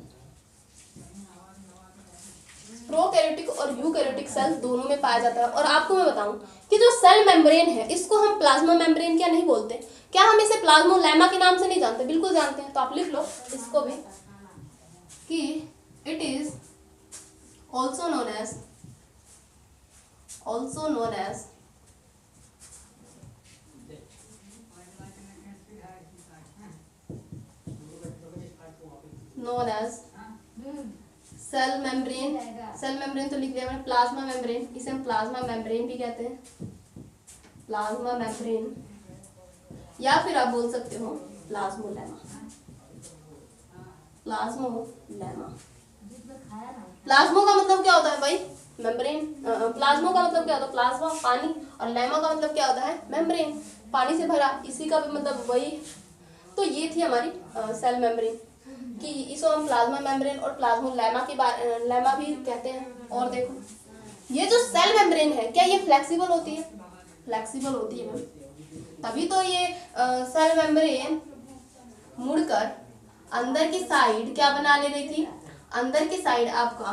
प्रोकैरियोटिक और यूकैरियोटिक सेल दोनों में पाया जाता है। और आपको मैं बताऊं कि जो सेल मेम्ब्रेन है इसको हम प्लाज्मा मेम्ब्रेन क्या नहीं बोलते, क्या हम इसे प्लाज्मोलेमा के नाम से नहीं जानते, बिल्कुल जानते हैं। तो आप लिख लो इसको भी कि it is also known as cell membrane. Cell membrane तो लिख लिया मैंने, प्लाज्मा मेम्ब्रेन, इसे हम प्लाज्मा मेम्ब्रेन भी कहते हैं, प्लाज्मा मेम्ब्रेन, या फिर आप बोल सकते हो प्लाज्मोलेमा। प्लाज्मो का मतलब क्या होता है भाई, मेम्ब्रेन। प्लाज्मो का मतलब क्या होता है, प्लाज्मा पानी, और लेमा का मतलब क्या होता है, मेम्ब्रेन, पानी से भरा, इसी का भी मतलब वही। तो ये थी हमारी सेल मेम्ब्रेन कि इसको हम प्लाज्मा मेम्ब्रेन और प्लाज्मोलेमा की लेमा भी कहते हैं। और देखो, ये जो सेल मेम्ब्रेन है क्या ये फ्लेक्सिबल होती है, फ्लेक्सिबल होती है मैम, तभी तो ये सेल मेम्ब्रेन मुड़कर अंदर की साइड क्या बना ले रही थी, अंदर की साइड आपका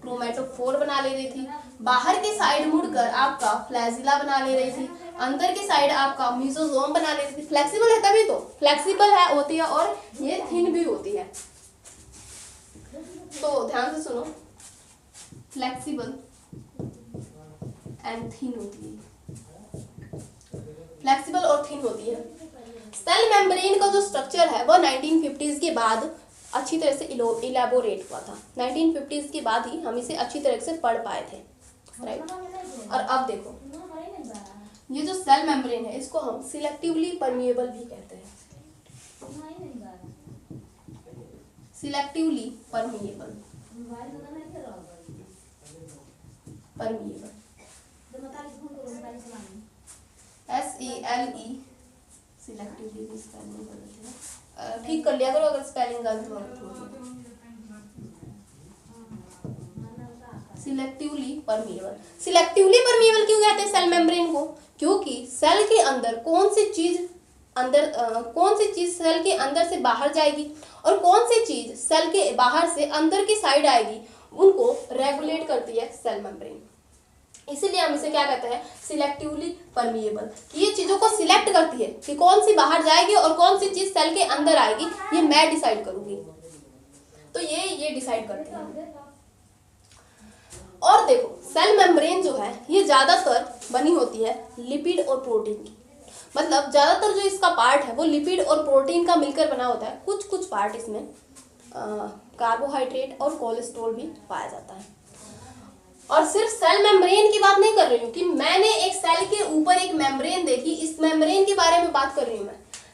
क्रोमेटोफोर बना ले रही थी, बाहर की साइड मुड़कर आपका फ्लैजिला बना ले रही थी, अंदर की साइड आपका मीसोजोम बना ले रही थी। फ्लेक्सिबल है तभी तो, फ्लेक्सिबल है होती है और ये थिन भी होती है। तो ध्यान से सुनो, फ्लेक्सिबल एंड थिन होती है, फ्लेक्सिबल और थिन होती है। सेल मेम्ब्रेन का जो स्ट्रक्चर है वो 1950s के बाद अच्छी तरह से इलेबोरेट हुआ था। 1950s के बाद ही हम इसे अच्छी तरह से पढ़ पाए थे, राइट। और अब देखो, ये जो सेल मेम्ब्रेन है इसको हम सिलेक्टिवली परमिएबल भी कहते हैं। Selectively permeable, permeable, SELE, selectively भी स्पेलिंग गलत है, ठीक कर लिया करो अगर स्पेलिंग गलत हो। सिलेक्टिवली परमिएबल, सिलेक्टिवली परमिएबल क्यों कहते हैं सेल मेम्ब्रेन को? क्योंकि सेल के अंदर कौन सी चीज सेल के अंदर से बाहर जाएगी और कौन सी चीज सेल के बाहर से अंदर की साइड आएगी, उनको रेगुलेट करती है सेल मेम्ब्रेन। इसीलिए हम इसे क्या कहते हैं? Selectively permeable. कि ये चीजों को सिलेक्ट करती है कि कौन सी बाहर जाएगी और कौन सी चीज सेल के अंदर आएगी, ये मैं डिसाइड करूंगी। तो ये डिसाइड करती है। और देखो सेल मेम्ब्रेन जो है ये ज्यादातर बनी होती है लिपिड और प्रोटीन की। मतलब ज्यादातर जो इसका पार्ट है वो लिपिड और प्रोटीन का मिलकर बना होता है। कुछ पार्ट इसमें कार्बोहाइड्रेट और कोलेस्ट्रॉल भी पाया जाता है। और सिर्फ सेल मेम्ब्रेन की बात नहीं कर रही हूँ कि मैंने एक सेल के ऊपर एक मेम्ब्रेन देखी, इस मेम्ब्रेन के बारे में बात कर रही हूँ।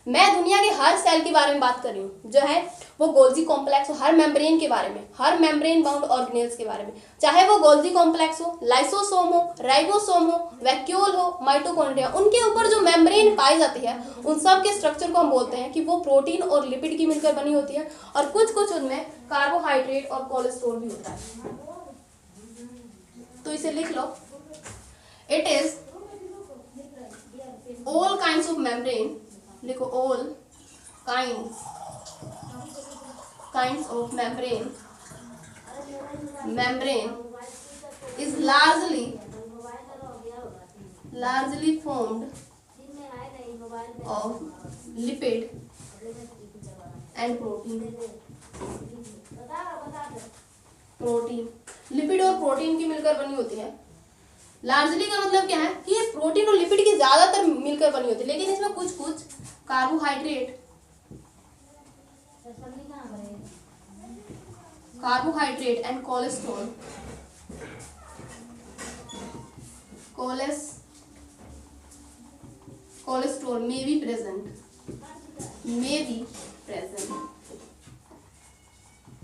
मैं दुनिया के हर सेल के बारे में बात कर रही हूँ, जो है वो गोल्जी कॉम्प्लेक्स हो, हर मेम्ब्रेन के बारे में, हर मेम्ब्रेन बाउंड ऑर्गेनेल्स के बारे में, चाहे वो गोल्जी कॉम्प्लेक्स हो, लाइसोसोम हो, राइबोसोम हो, वैक्यूल हो, माइटोकॉन्ड्रिया, उनके ऊपर जो मेम्ब्रेन पाई जाती है उन सब के स्ट्रक्चर को हम बोलते हैं कि वो प्रोटीन और लिपिड की मिलकर बनी होती है। और कुछ उनमें कार्बोहाइड्रेट और कोलेस्ट्रॉल भी होता है। तो इसे लिख लो, it is all kinds of membrane, लिखो all kinds of membrane is largely formed of lipid and protein, lipid और प्रोटीन की मिलकर बनी होती है। लार्जली का मतलब क्या है कि ये प्रोटीन और लिपिड की ज्यादातर मिलकर बनी होती है, लेकिन इसमें कुछ carbohydrate and cholesterol may be present,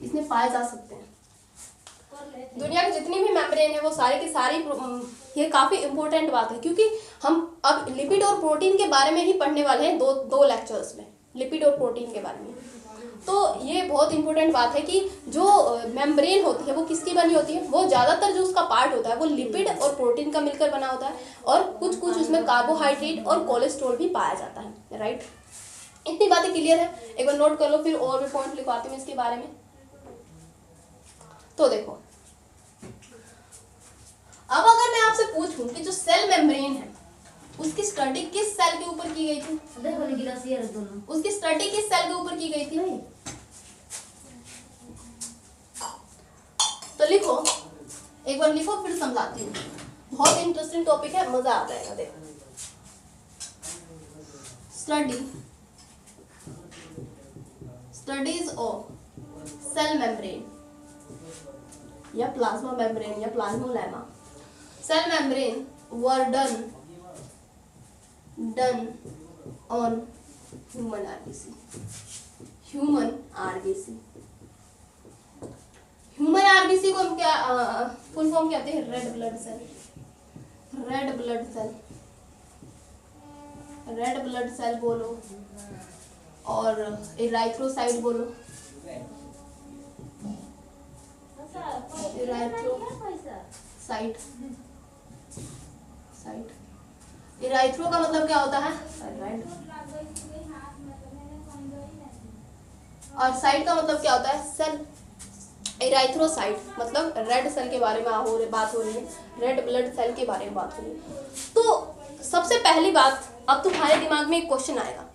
इसमें पाए जा सकते हैं। दुनिया की जितनी भी मेम्ब्रेन है वो सारे के सारे, ये काफी इंपॉर्टेंट बात है क्योंकि हम अब लिपिड और प्रोटीन के बारे में ही पढ़ने वाले हैं दो लेक्चर्स में, लिपिड और प्रोटीन के बारे में। तो ये बहुत इंपॉर्टेंट बात है कि जो मेम्ब्रेन होती है वो किसकी बनी होती है, वो ज्यादातर जो उसका पार्ट होता है वो लिपिड और प्रोटीन का मिलकर बना होता है, और कुछ उसमें कार्बोहाइड्रेट और कोलेस्ट्रॉल भी पाया जाता है। राइट, इतनी बातें क्लियर है? एक बार नोट कर लो, फिर और भी पॉइंट लिखवाती हूँ इसके बारे में। तो देखो, अब अगर मैं आपसे पूछूं कि जो सेल मेम्ब्रेन है उसकी स्टडी किस सेल के ऊपर की गई थी? उसकी स्टडी किस सेल के ऊपर की गई थी? तो लिखो, एक बार लिखो फिर समझाती हूँ। बहुत इंटरेस्टिंग टॉपिक है, मजा आ जाएगा। देखो, स्टडीज ऑफ सेल मेम्ब्रेन या प्लाज्मा मेम्ब्रेन या plasmalemma. Cell membrane were done on human RBC. Human RBC को हम क्या फुल फॉर्म कहते हैं? रेड ब्लड सेल बोलो और इराइथ्रोसाइट बोलो। इराइथ्रो का मतलब क्या होता है? रेड। और साइट का मतलब क्या होता है? सेल। इराइथ्रोसाइट मतलब रेड सेल के बारे में बात हो रही है, रेड ब्लड सेल के बारे में बात हो रही है। तो सबसे पहली बात, अब तुम्हारे दिमाग में एक क्वेश्चन आएगा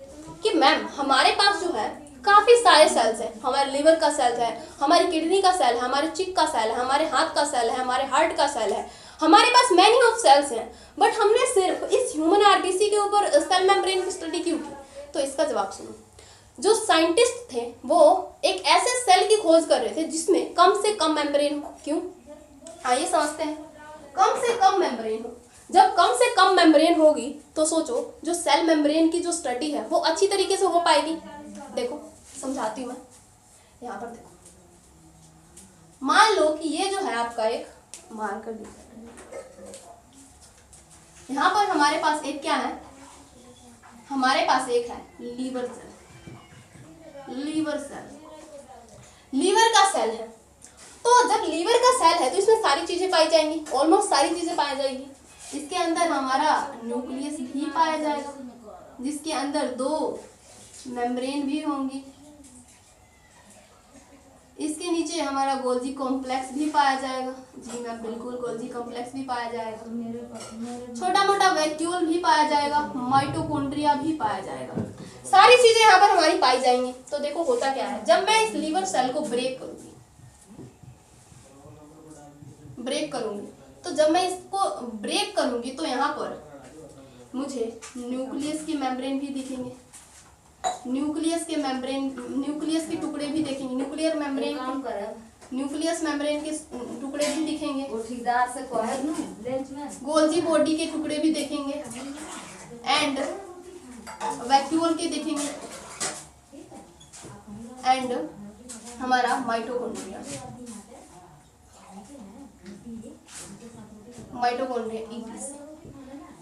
कि मैम हमारे पास जो है काफी सारे सेल्स हैं, हमारे लिवर का सेल है, हमारी किडनी का सेल है, हमारे चिक का सेल है, हमारे हाथ का सेल है, हमारे हार्ट का सेल है, हमारे पास मैनी ऑफ सेल्स हैं, बट हमने सिर्फ इस ह्यूमन आरबीसी के ऊपर सेल मेम्ब्रेन की स्टडी क्यों की? तो इसका जवाब सुनो। जो साइंटिस्ट थे वो एक ऐसे सेल की खोज कर रहे थे जिसमें कम से कम मेम्ब्रेन हो। क्यों? आइए समझते हैं। कम से कम मेम्ब्रेन हो। जब कम से कम मेम्ब्रेन होगी तो सोचो जो सेल मेम्ब्रेन की जो स्टडी है वो अच्छी तरीके से हो पाएगी। देखो समझाती हूँ मैं, यहाँ पर देखो, मान लो कि ये जो है आपका एक मार्कर दिख रहा है, यहाँ पर हमारे पास एक क्या है, हमारे पास एक है liver cell. Liver cell liver का सेल है, तो जब लीवर का सेल है तो इसमें सारी चीजें पाई जाएंगी, ऑलमोस्ट सारी चीजें पाई जाएगी। इसके अंदर हमारा न्यूक्लियस भी पाया जाएगा, जिसके अंदर 2 मेम्ब्रेन भी होंगी। इसके नीचे हमारा गोल्जी कॉम्प्लेक्स भी पाया जाएगा। जी मैम बिल्कुल, गोल्जी कॉम्प्लेक्स भी पाया जाएगा। छोटा मोटा वैक्यूल भी पाया जाएगा, माइटोकॉन्ड्रिया भी पाया जाएगा। सारी चीजें यहाँ पर हमारी पाई जाएंगी। तो देखो होता क्या है, जब मैं इस लीवर सेल को ब्रेक करूंगी, तो जब मैं इसको ब्रेक करूंगी तो यहाँ पर मुझे न्यूक्लियस की मेम्ब्रेन भी दिखेंगे, न्यूक्लियस के टुकड़े भी देखेंगे, न्यूक्लियस मेम्ब्रेन के टुकड़े भी दिखेंगे, गोल्जी बॉडी के टुकड़े भी देखेंगे एंड वैक्यूल के देखेंगे एंड हमारा माइटोकॉन्ड्रिया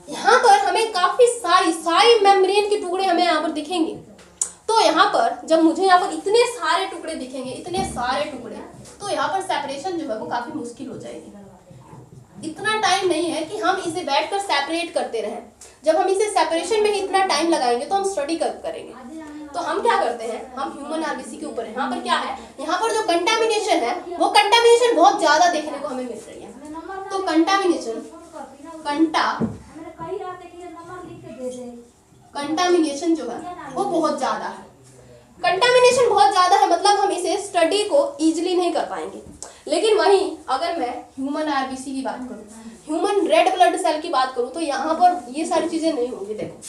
यहाँ पर हमें काफी सारी मेम्ब्रेन के टुकड़े हमें यहाँ पर दिखेंगे। तो यहाँ पर जब मुझे यहाँ पर इतने सारे टुकड़े दिखेंगे, इतने सारे टुकड़े, तो यहाँ पर सेपरेशन जो है वो काफी मुश्किल हो जाएगी। इतना टाइम नहीं है कि हम इसे बैठकर सेपरेट करते रहें। जब हम इसे सेपरेशन में ही इतना टाइम लगाएंगे तो हम स्टडी करेंगे। तो हम क्या करते हैं, हम ह्यूमन आरबीसी के ऊपर है। यहाँ पर क्या है, यहाँ पर जो कंटामिनेशन है वो कंटामिनेशन बहुत ज्यादा देखने को हमें मिल रही है। तो कंटामिनेशन जो है वो बहुत ज्यादा है। कंटामिनेशन बहुत ज्यादा है मतलब हम इसे स्टडी को इजीली नहीं कर पाएंगे। लेकिन वहीं अगर मैं ह्यूमन आरबीसी की बात करूं, ह्यूमन रेड ब्लड सेल की बात करूं, तो यहाँ पर ये सारी चीजें नहीं होंगी। देखो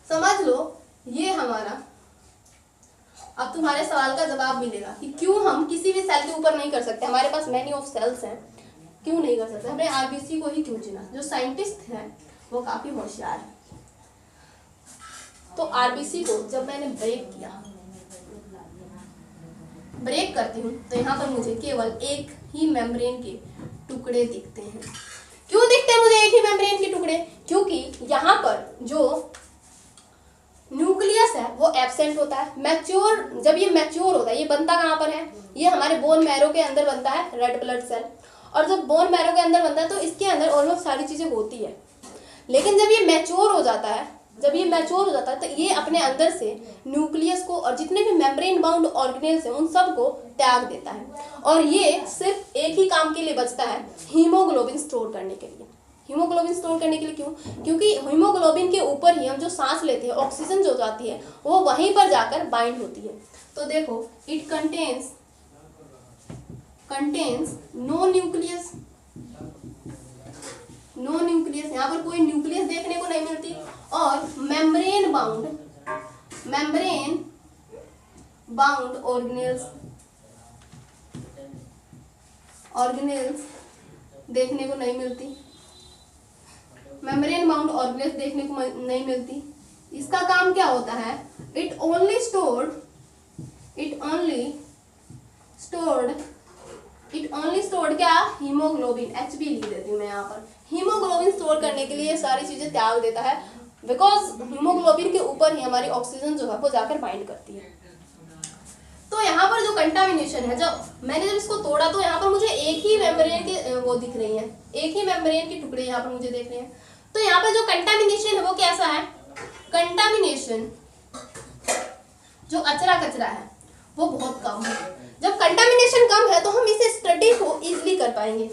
समझ लो, ये हमारा, अब तुम्हारे सवाल का जवाब मिलेगा कि क्यों हम किसी भी सेल के ऊपर नहीं कर सकते, हमारे पास मैनी ऑफ सेल्स हैं, क्यों नहीं कर सकते, हमने आरबीसी को ही क्यों चुना। जो साइंटिस्ट हैं वो काफी होशियार है। तो आरबीसी को जब मैंने ब्रेक करती हूँ तो यहाँ पर मुझे केवल एक ही मेम्ब्रेन के टुकड़े दिखते हैं। क्यों दिखते हैं मुझे एक ही मेम्ब्रेन के टुकड़े? क्योंकि यहाँ पर जो न्यूक्लियस है वो एब्सेंट होता है। जब ये मैच्योर होता है, ये बनता कहाँ पर है, ये हमारे बोन मैरो के अंदर बनता है, रेड ब्लड सेल। और जब बोन मैरो के अंदर बनता है तो इसके अंदर ऑलमोस्ट सारी चीजें होती है। लेकिन जब ये मैच्योर हो जाता है तो ये अपने अंदर से न्यूक्लियस को और जितने भी मेम्ब्रेन बाउंड ऑर्गेनेल्स हैं उन सब को त्याग देता है। और ये सिर्फ एक ही काम के लिए बचता है, हीमोग्लोबिन स्टोर करने के लिए। हीमोग्लोबिन स्टोर करने के लिए क्यों? क्योंकि हीमोग्लोबिन के ऊपर ही हम जो सांस लेते हैं, ऑक्सीजन जो जाती है वो वहीं पर जाकर बाइंड होती है। तो देखो, इट कंटेन्स नो न्यूक्लियस, यहाँ पर कोई न्यूक्लियस देखने को नहीं मिलती। और मेम्ब्रेन बाउंड ऑर्गेनेल्स देखने को नहीं मिलती, मेम्ब्रेन बाउंड ऑर्गेनेल्स देखने को नहीं मिलती। इसका काम क्या होता है, इट ओनली स्टोर्ड क्या, हीमोग्लोबिन, HB लिख देती हूँ मैं यहाँ पर। हीमोग्लोबिन स्टोर करने के लिए ये सारी चीजें त्याग देता है, बिकॉज हीमोग्लोबिन के ऊपर ही हमारी ऑक्सीजन जो है वो जाकर बाइंड करती है। तो यहाँ पर जो कंटामिनेशन है, जब इसको तोड़ा तो यहाँ पर मुझे एक ही मेम्ब्रेन के वो दिख रही है, एक ही मेम्ब्रेन के टुकड़े यहाँ पर मुझे देख रहे हैं। तो यहाँ पर जो कंटामिनेशन है वो कैसा है, कंटामिनेशन जो अचरा कचरा है वो बहुत कम है। जब कंटामिनेशन कम है तो हम इसे स्टडी को इजीली कर पाएंगे।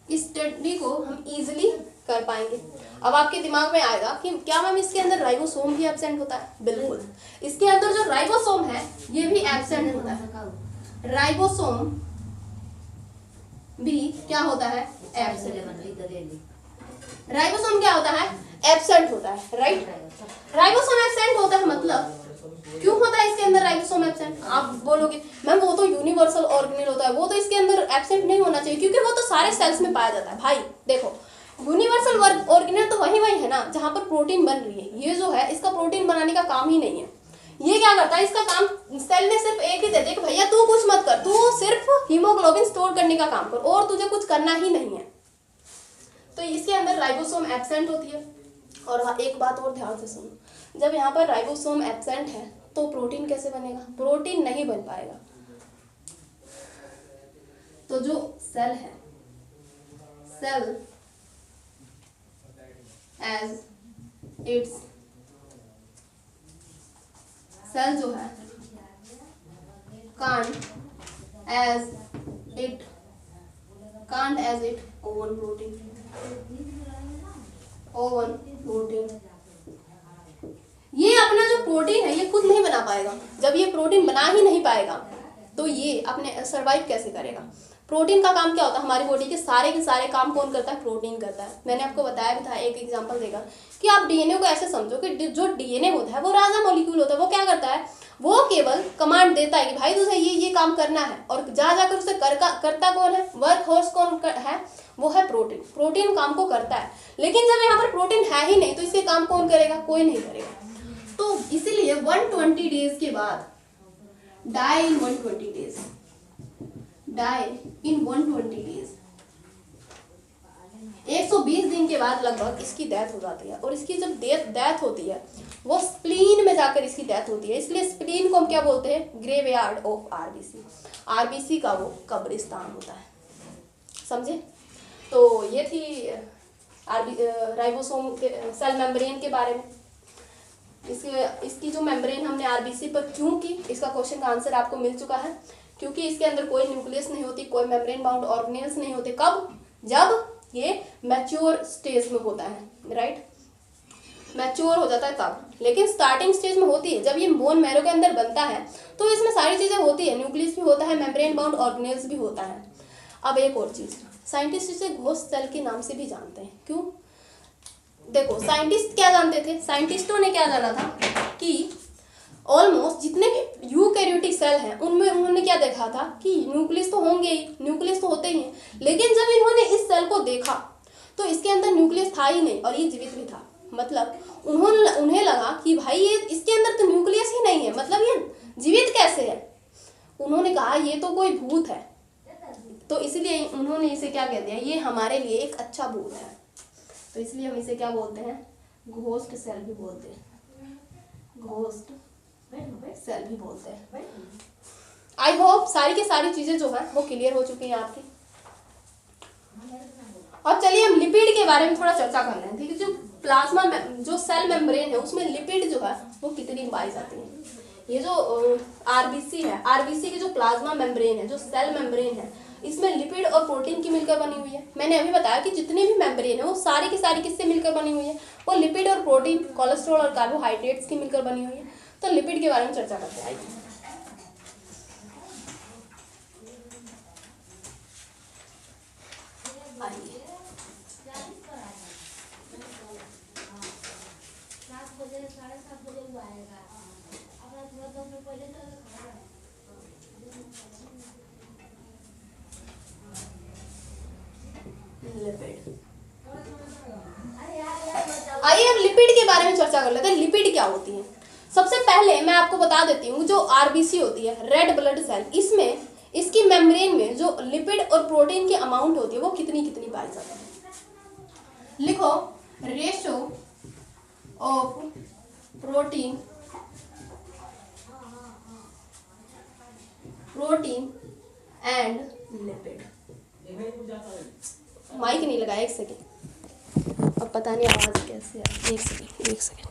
स्टडी को हम इजीली कर पाएंगे। अब आपके दिमाग में आएगा कि क्या मैम इसके अंदर राइबोसोम भी एब्सेंट होता है? बिल्कुल, इसके अंदर जो राइबोसोम है ये भी एब्सेंट होता है। राइबोसोम भी क्या होता है, एब्सेंट। राइबोसोम क्या होता है, एब्सेंट होता है, राइट। राइबोसोम एब्सेंट होता है मतलब क्यों होता है इसके अंदर राइबोसोम एब्सेंट? आप बोलोगे मैम वो तो यूनिवर्सल ऑर्गेनेल होता है, वो तो इसके अंदर एब्सेंट नहीं होना चाहिए क्योंकि वो तो सारे सेल्स में पाया जाता है। भाई देखो यूनिवर्सल ऑर्गेनेल तो वही है ना जहाँ पर प्रोटीन बन रही है। ये जो है इसका प्रोटीन बनाने का काम ही नहीं है। ये क्या करता है, इसका काम सेल ने सिर्फ एक ही दे दिया कि भैया तू कुछ मत कर, तू सिर्फ हीमोग्लोबिन स्टोर करने का काम कर और तुझे कुछ करना ही नहीं है। तो इसके अंदर राइबोसोम एब्सेंट होती है। और एक बात और ध्यान से सुनो, जब यहाँ पर राइबोसोम एब्सेंट है तो प्रोटीन कैसे बनेगा? प्रोटीन नहीं बन पाएगा। तो जो सेल है, सेल एज इट्स, सेल जो है can't as it own protein, ये अपना जो प्रोटीन है ये खुद नहीं बना पाएगा। जब ये प्रोटीन बना ही नहीं पाएगा तो ये अपने सरवाइव कैसे करेगा? प्रोटीन का काम क्या होता है? हमारी बॉडी के सारे काम कौन करता है? प्रोटीन करता है। मैंने आपको बताया भी था, एक एग्जांपल देगा कि आप डीएनए को ऐसे समझो कि जो डीएनए होता है वो राजा मॉलिक्यूल होता है। वो क्या करता है? वो केवल कमांड देता है कि भाई तुझे ये काम करना है, और जा जाकर उसे करता कौन है? वर्क हॉर्स कौन है? वो है प्रोटीन। प्रोटीन काम को करता है, लेकिन जब यहाँ पर प्रोटीन है ही नहीं तो इसके काम कौन करेगा? कोई नहीं करेगा। तो इसीलिए 120 डेज के बाद डाई इन 120 डेज, डाई इन 120 डेज, 120 दिन के बाद लगभग इसकी डेथ हो जाती है। और इसकी जब डेथ होती है वो स्प्लीन में जाकर इसकी डेथ होती है। इसलिए स्प्लीन को हम क्या बोलते हैं? Graveyard of RBC. आरबीसी का वो कब्रिस्तान होता है। समझे? तो ये थी राइबोसोम के सेल मेम्ब्रेन के बारे में। इसकी जो मेम्ब्रेन हमने आरबीसी पर क्यों की, इसका क्वेश्चन का आंसर आपको मिल चुका है। क्योंकि इसके अंदर कोई न्यूक्लियस नहीं होती, कोई मेम्ब्रेन बाउंड ऑर्गेनेल्स नहीं होते। कब? जब ये मैच्योर स्टेज में होता है, राइट? मैच्योर हो जाता है तब। लेकिन स्टार्टिंग स्टेज में होती है, जब ये बोन मैरो के अंदर बनता है तो इसमें सारी चीजें होती है, न्यूक्लियस भी होता है, मेम्ब्रेन बाउंड ऑर्गेनेल्स भी होता है। अब एक और चीज, साइंटिस्ट इसे घोस्ट सेल के नाम से भी जानते हैं। क्यों? देखो साइंटिस्ट क्या जानते थे? साइंटिस्टों ने क्या जाना था कि ऑलमोस्ट जितने भी यूकैरियोटिक सेल हैं उनमें उन्होंने क्या देखा था कि न्यूक्लियस तो होंगे ही, न्यूक्लियस तो होते ही हैं। लेकिन जब इन्होंने इस सेल को देखा तो इसके अंदर न्यूक्लियस था ही नहीं और ये जीवित भी था। मतलब उन्हें लगा कि भाई ये इसके अंदर तो न्यूक्लियस ही नहीं है, मतलब ये जीवित कैसे है? उन्होंने कहा ये तो कोई भूत है। तो इसलिए उन्होंने इसे क्या कह दिया? ये हमारे लिए एक अच्छा भूत है। तो इसलिए हम इसे क्या बोलते हैं? घोस्ट सेल भी बोलते हैं, घोस्ट सेल भी बोलते हैं। आई होप सारी की सारी चीजें जो है वो क्लियर हो चुकी हैं आपकी। अब चलिए हम लिपिड के बारे में थोड़ा चर्चा कर रहे हैं। ठीक है, जो प्लाज्मा जो सेल मेम्ब्रेन है उसमें लिपिड जो है वो कितनी पाई जाती है? ये जो आरबीसी है, आरबीसी की जो प्लाज्मा मेम्ब्रेन है, जो सेल मेम्ब्रेन है, इसमें लिपिड और प्रोटीन की मिलकर बनी हुई है। मैंने अभी बताया कि जितनी भी मेम्ब्रेन है वो सारी की सारी किससे मिलकर बनी हुई है? वो लिपिड और प्रोटीन, कोलेस्ट्रॉल और कार्बोहाइड्रेट्स की मिलकर बनी हुई है। तो लिपिड के बारे में चर्चा करते हैं। आइए अब लिपिड के बारे में चर्चा कर लेते हैं। लिपिड क्या होती है? सबसे पहले मैं आपको बता देती हूँ, जो आरबीसी होती है, रेड ब्लड सेल, इसमें इसकी मेम्ब्रेन में जो लिपिड और प्रोटीन की अमाउंट होती है वो कितनी पाई जाती है? लिखो, ratio of protein and lipid. Mike नहीं लगा, एक सेकेंड, अब पता नहीं आवाज कैसे है। एक सेकेंड।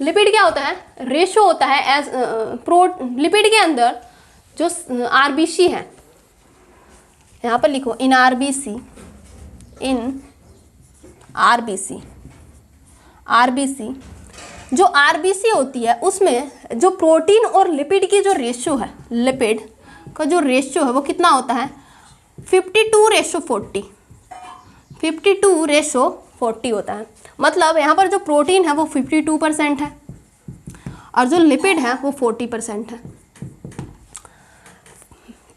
लिपिड क्या होता है? रेशो होता है एज लिपिड के अंदर जो आरबीसी है, यहाँ पर लिखो इन आरबीसी जो आरबीसी होती है उसमें जो प्रोटीन और लिपिड की जो रेशो है, लिपिड का जो रेशो है वो कितना होता है? 52:40। 52:40 40 होता है। मतलब यहाँ पर जो प्रोटीन है वो 52% है और जो लिपिड है वो 40% है।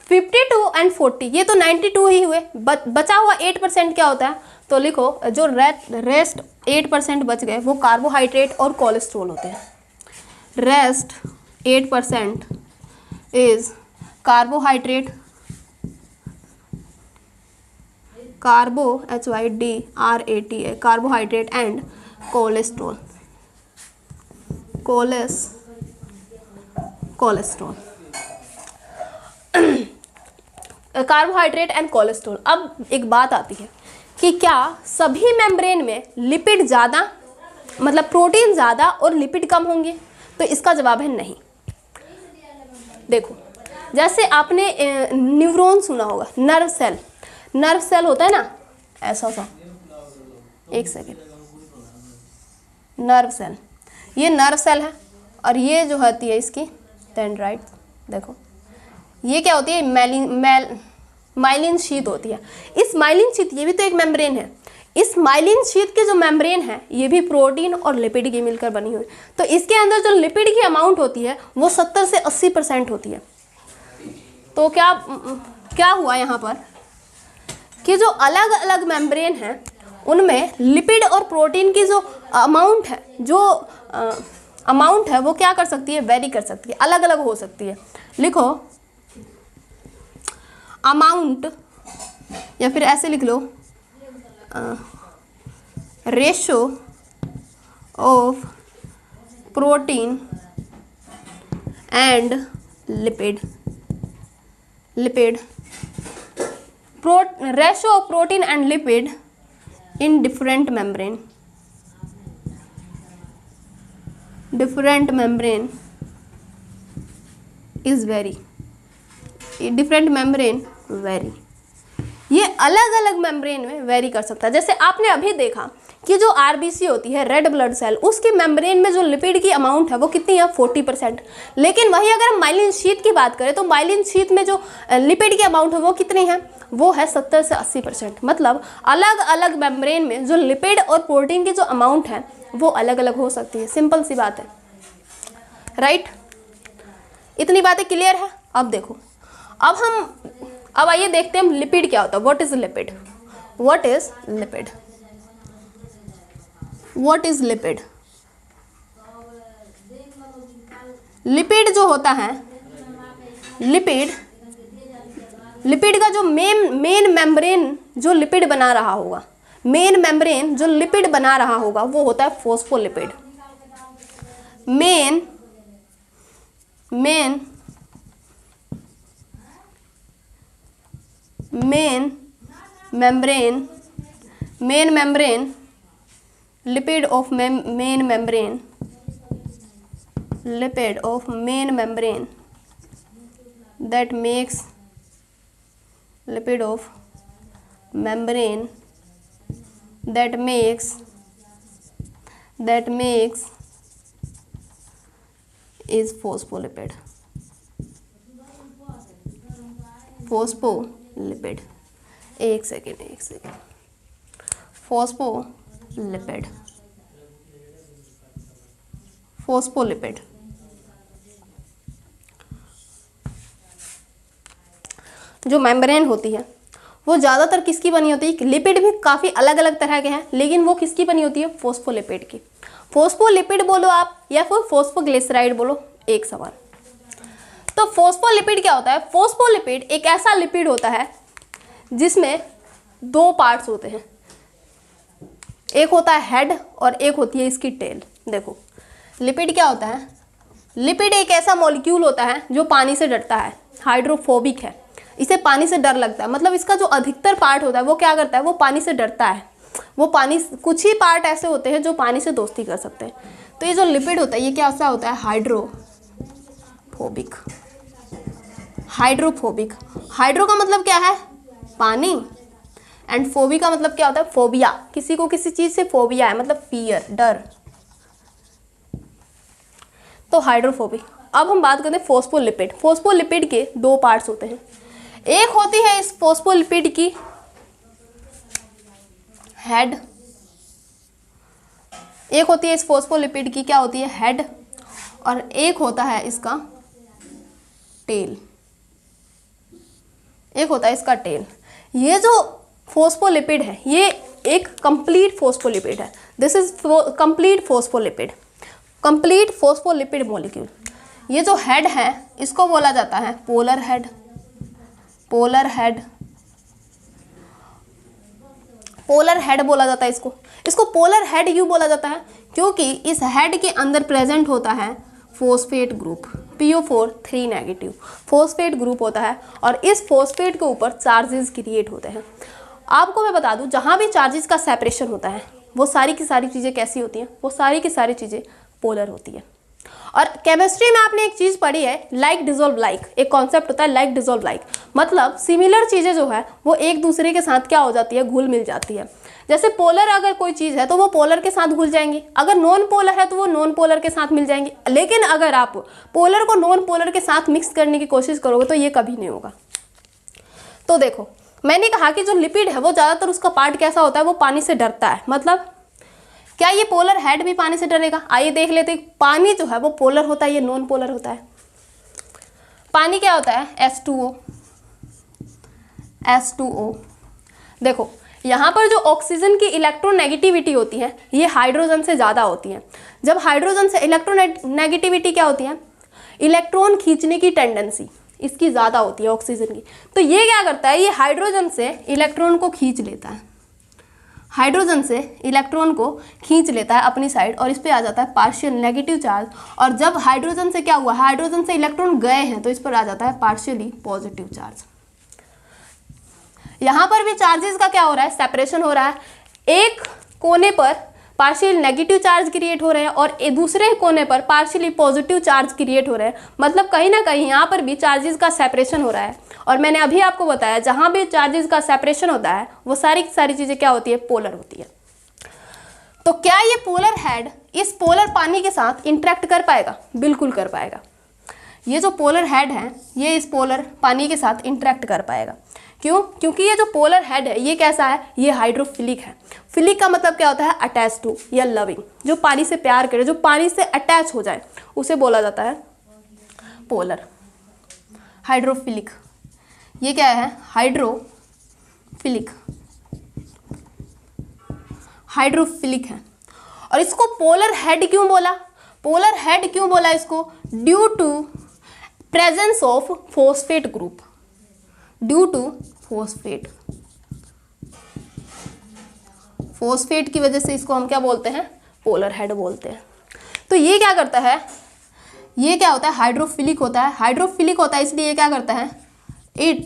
52 एंड 40 ये तो 92 ही हुए। बचा हुआ 8% क्या होता है? तो लिखो जो रेस्ट 8% बच गए वो कार्बोहाइड्रेट और कोलेस्ट्रॉल होते हैं। Rest 8% is carbohydrate, कार्बो HYDRAT carbohydrate and cholesterol, cholesterol carbohydrate and cholesterol. अब एक बात आती है कि क्या सभी मेम्ब्रेन में लिपिड ज़्यादा, मतलब प्रोटीन ज़्यादा और लिपिड कम होंगे? तो इसका जवाब है नहीं। देखो जैसे आपने न्यूरॉन सुना होगा, नर्व सेल होता है ना ऐसा सा, एक सेकेंड, नर्व सेल, ये नर्व सेल है और ये जो होती है इसकी डेंड्राइट, देखो ये क्या होती है? माइलिन शीथ होती है। इस माइलिन शीथ, ये भी तो एक मेम्ब्रेन है, इस माइलिन शीथ के जो मेम्ब्रेन है ये भी प्रोटीन और लिपिड की मिलकर बनी हुई। तो इसके अंदर जो लिपिड की अमाउंट होती है वो 70 से 80% होती है। तो क्या हुआ यहाँ पर कि जो अलग अलग मेम्ब्रेन हैं उनमें लिपिड और प्रोटीन की जो अमाउंट है वो क्या कर सकती है? वेरी कर सकती है, अलग अलग हो सकती है। लिखो अमाउंट, या फिर ऐसे लिख लो ratio of protein and lipid, ratio of protein and lipid in different membrane is vary, different membrane vary, ये अलग अलग मेम्ब्रेन में वेरी कर सकता है। जैसे आपने अभी देखा कि जो आरबीसी होती है, रेड ब्लड सेल, उसकी मेम्ब्रेन में जो लिपिड की अमाउंट है वो कितनी है? 40%। लेकिन वहीं अगर हम माइलिन शीथ की बात करें तो माइलिन शीथ में जो लिपिड की अमाउंट है वो कितनी है? वो है 70 से 80%। मतलब अलग अलग मेम्ब्रेन में जो लिपिड और प्रोटीन की जो अमाउंट है वो अलग अलग हो सकती है। सिंपल सी बात है, राइट? इतनी बातें क्लियर है? अब देखो, अब आइए देखते हैं लिपिड क्या होता है। What is lipid? What is lipid? What is lipid? Lipid जो होता है, लिपिड का जो मेन मेम्ब्रेन जो लिपिड बना रहा होगा, मेन मेम्ब्रेन जो लिपिड बना रहा होगा वो होता है phospholipid. Main membrane lipid of main membrane that makes is phospholipid. एक सेकेंड, फोस्फोलिपिड जो मेम्ब्रेन होती है वो ज़्यादातर किसकी बनी होती है? लिपिड भी काफ़ी अलग अलग तरह के हैं, लेकिन वो किसकी बनी होती है? फोस्फोलिपिड की। फोस्फोलिपिड बोलो आप या फिर फोस्फोग्लिसराइड बोलो, एक सवाल। तो फोस्फोलिपिड क्या होता है? फोस्फोलिपिड एक ऐसा लिपिड होता है जिसमें दो पार्ट्स होते हैं, एक होता है हेड और एक होती है इसकी टेल। देखो लिपिड क्या होता है? लिपिड एक ऐसा मॉलिक्यूल होता है जो पानी से डरता है, हाइड्रोफोबिक है, इसे पानी से डर लगता है। मतलब इसका जो अधिकतर पार्ट होता है वो क्या करता है? वो पानी से डरता है। वो पानी, कुछ ही पार्ट ऐसे होते हैं जो पानी से दोस्ती कर सकते हैं। तो ये जो लिपिड होता है ये क्या सा होता है? हाइड्रोफोबिक। हाइड्रो का मतलब क्या है? पानी, एंड फोबिक का मतलब क्या होता है? फोबिया। किसी को किसी चीज से फोबिया है, मतलब फियर, डर। तो हाइड्रोफोबिक। अब हम बात करते हैं फोस्फोलिपिड। फोस्फोलिपिड के दो पार्ट्स होते हैं, एक होती है इस फोस्फोलिपिड की हेड एक होती है इस फॉस्फोलिपिड की क्या होती है, हेड, और एक होता है इसका टेल, एक होता है इसका टेल। ये जो फॉस्फोलिपिड है ये एक कंप्लीट फॉस्फोलिपिड है, this is complete phospholipid, complete phospholipid molecule. ये जो हेड है इसको बोला जाता है polar head, polar head, polar head बोला जाता है इसको। इसको पोलर हेड क्यों बोला जाता है, क्योंकि इस हेड के अंदर प्रेजेंट होता है phosphate group, PO4 3 negative phosphate group होता है, और इस फॉस्फेट के ऊपर चार्जेस क्रिएट होते हैं। आपको मैं बता दूं, जहां भी चार्जेस का सेपरेशन होता है वो सारी की सारी चीज़ें कैसी होती हैं, वो सारी की सारी चीज़ें पोलर होती है। और केमिस्ट्री में आपने एक चीज़ पढ़ी है, लाइक डिजोल्व लाइक, एक कॉन्सेप्ट होता है लाइक डिजोल्व लाइक, मतलब सिमिलर चीज़ें जो है वो एक दूसरे के साथ क्या हो जाती है, घुल मिल जाती है। जैसे पोलर अगर कोई चीज़ है तो वो पोलर के साथ घुल जाएंगी, अगर नॉन पोलर है तो वो नॉन पोलर के साथ मिल जाएंगी। लेकिन अगर आप पोलर को नॉन पोलर के साथ मिक्स करने की कोशिश करोगे तो ये कभी नहीं होगा। तो देखो, मैंने कहा कि जो लिपिड है वो ज़्यादातर उसका पार्ट कैसा होता है, वो पानी से डरता है। मतलब क्या ये पोलर हेड भी पानी से डरेगा? आइए देख लेते हैं। पानी जो है वो पोलर होता है, ये नॉन पोलर होता है। पानी क्या होता है, H2O, H2O। देखो यहाँ पर जो ऑक्सीजन की इलेक्ट्रोनेगेटिविटी होती है ये हाइड्रोजन से ज़्यादा होती है। जब हाइड्रोजन से इलेक्ट्रोनेगेटिविटी क्या होती है, इलेक्ट्रॉन खींचने की टेंडेंसी इसकी ज़्यादा होती है ऑक्सीजन की। तो ये क्या करता है, ये हाइड्रोजन से इलेक्ट्रॉन को खींच लेता है, हाइड्रोजन से इलेक्ट्रॉन को खींच लेता है अपनी साइड, और इस पर आ जाता है पार्शियल नेगेटिव चार्ज। और जब हाइड्रोजन से क्या हुआ, हाइड्रोजन से इलेक्ट्रॉन गए हैं तो इस पर आ जाता है पार्शियली पॉजिटिव चार्ज। यहाँ पर भी चार्जेस का क्या हो रहा है, सेपरेशन हो रहा है। एक कोने पर पार्शियल नेगेटिव चार्ज क्रिएट हो रहे हैं और दूसरे कोने पर पार्शियली पॉजिटिव चार्ज क्रिएट हो रहे हैं। मतलब कहीं ना कहीं यहाँ पर भी चार्जेस का सेपरेशन हो रहा है। और मैंने अभी आपको बताया जहाँ भी चार्जेस का सेपरेशन होता है वो सारी चीज़ें क्या होती है, पोलर होती है। तो क्या ये पोलर हेड इस पोलर पानी के साथ इंटरेक्ट कर पाएगा? बिल्कुल कर पाएगा। ये जो पोलर हेड है ये इस पोलर पानी के साथ इंटरेक्ट कर पाएगा। क्यों? क्योंकि ये जो पोलर हेड है ये कैसा है, ये हाइड्रोफिलिक है। फिलिक का मतलब क्या होता है, अटैच टू या लविंग, जो पानी से प्यार करे, जो पानी से अटैच हो जाए उसे बोला जाता है पोलर, हाइड्रोफिलिक। ये क्या है, हाइड्रोफिलिक, हाइड्रोफिलिक है। और इसको पोलर हेड क्यों बोला, पोलर हेड क्यों बोला इसको, due to presence of phosphate group, due to phosphate, phosphate की वजह से इसको हम क्या बोलते हैं, पोलर हेड बोलते हैं। तो ये क्या करता है, ये क्या होता है, हाइड्रोफिलिक होता है। हाइड्रोफिलिक होता है इसलिए ये क्या करता है, it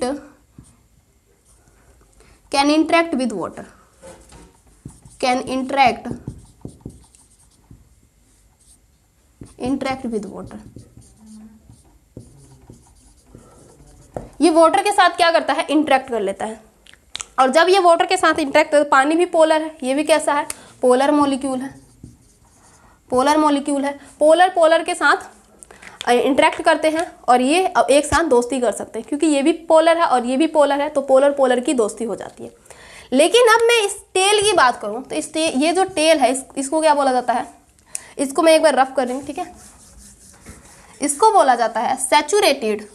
can interact with water, can interact with water. ये वाटर के साथ क्या करता है, इंटरेक्ट कर लेता है। और जब ये वाटर के साथ इंटरेक्ट करता है, पानी भी पोलर है, ये भी कैसा है, पोलर मॉलिक्यूल है, पोलर मॉलिक्यूल है। पोलर पोलर के साथ इंटरेक्ट करते हैं और ये अब एक साथ दोस्ती कर सकते हैं, क्योंकि ये भी पोलर है और ये भी पोलर है, तो पोलर पोलर की दोस्ती हो जाती है। लेकिन अब मैं इस टेल की बात करूं तो ये जो टेल है इसको क्या बोला जाता है, इसको मैं एक बार रफ कर रही हूँ, ठीक है। इसको बोला जाता है सैचुरेटेड,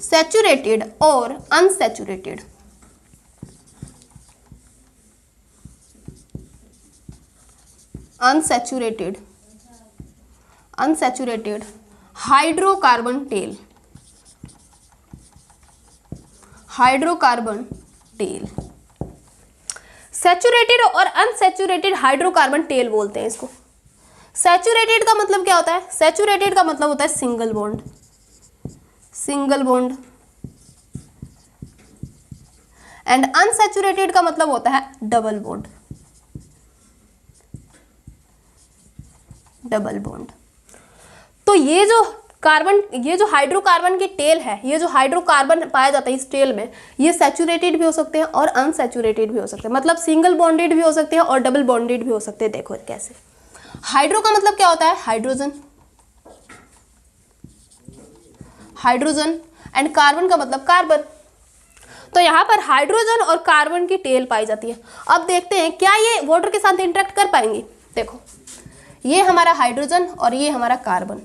सैचुरेटेड और unsaturated. Unsaturated, unsaturated hydrocarbon tail, hydrocarbon tail. Saturated और अनसैचुरेटेड हाइड्रोकार्बन टेल बोलते हैं इसको। सैचुरेटेड का मतलब क्या होता है, सैचुरेटेड का मतलब होता है single bond, single bond. And unsaturated का मतलब होता है डबल बॉन्ड, डबल बॉन्ड। तो ये जो कार्बन, ये जो हाइड्रोकार्बन की टेल है, ये जो हाइड्रोकार्बन पाया जाता है इस टेल में, ये सैचुरेटेड भी हो सकते हैं और अनसैचुरेटेड भी हो सकते हैं। मतलब सिंगल बॉन्डेड भी हो सकते हैं और डबल बॉन्डेड भी हो सकते हैं। देखो कैसे, हाइड्रो का मतलब क्या होता है, हाइड्रोजन, हाइड्रोजन। एंड कार्बन का मतलब कार्बन। तो यहाँ पर हाइड्रोजन और कार्बन की टेल पाई जाती है। अब देखते हैं क्या ये वाटर के साथ इंटरेक्ट कर पाएंगे। देखो ये हमारा हाइड्रोजन और ये हमारा कार्बन,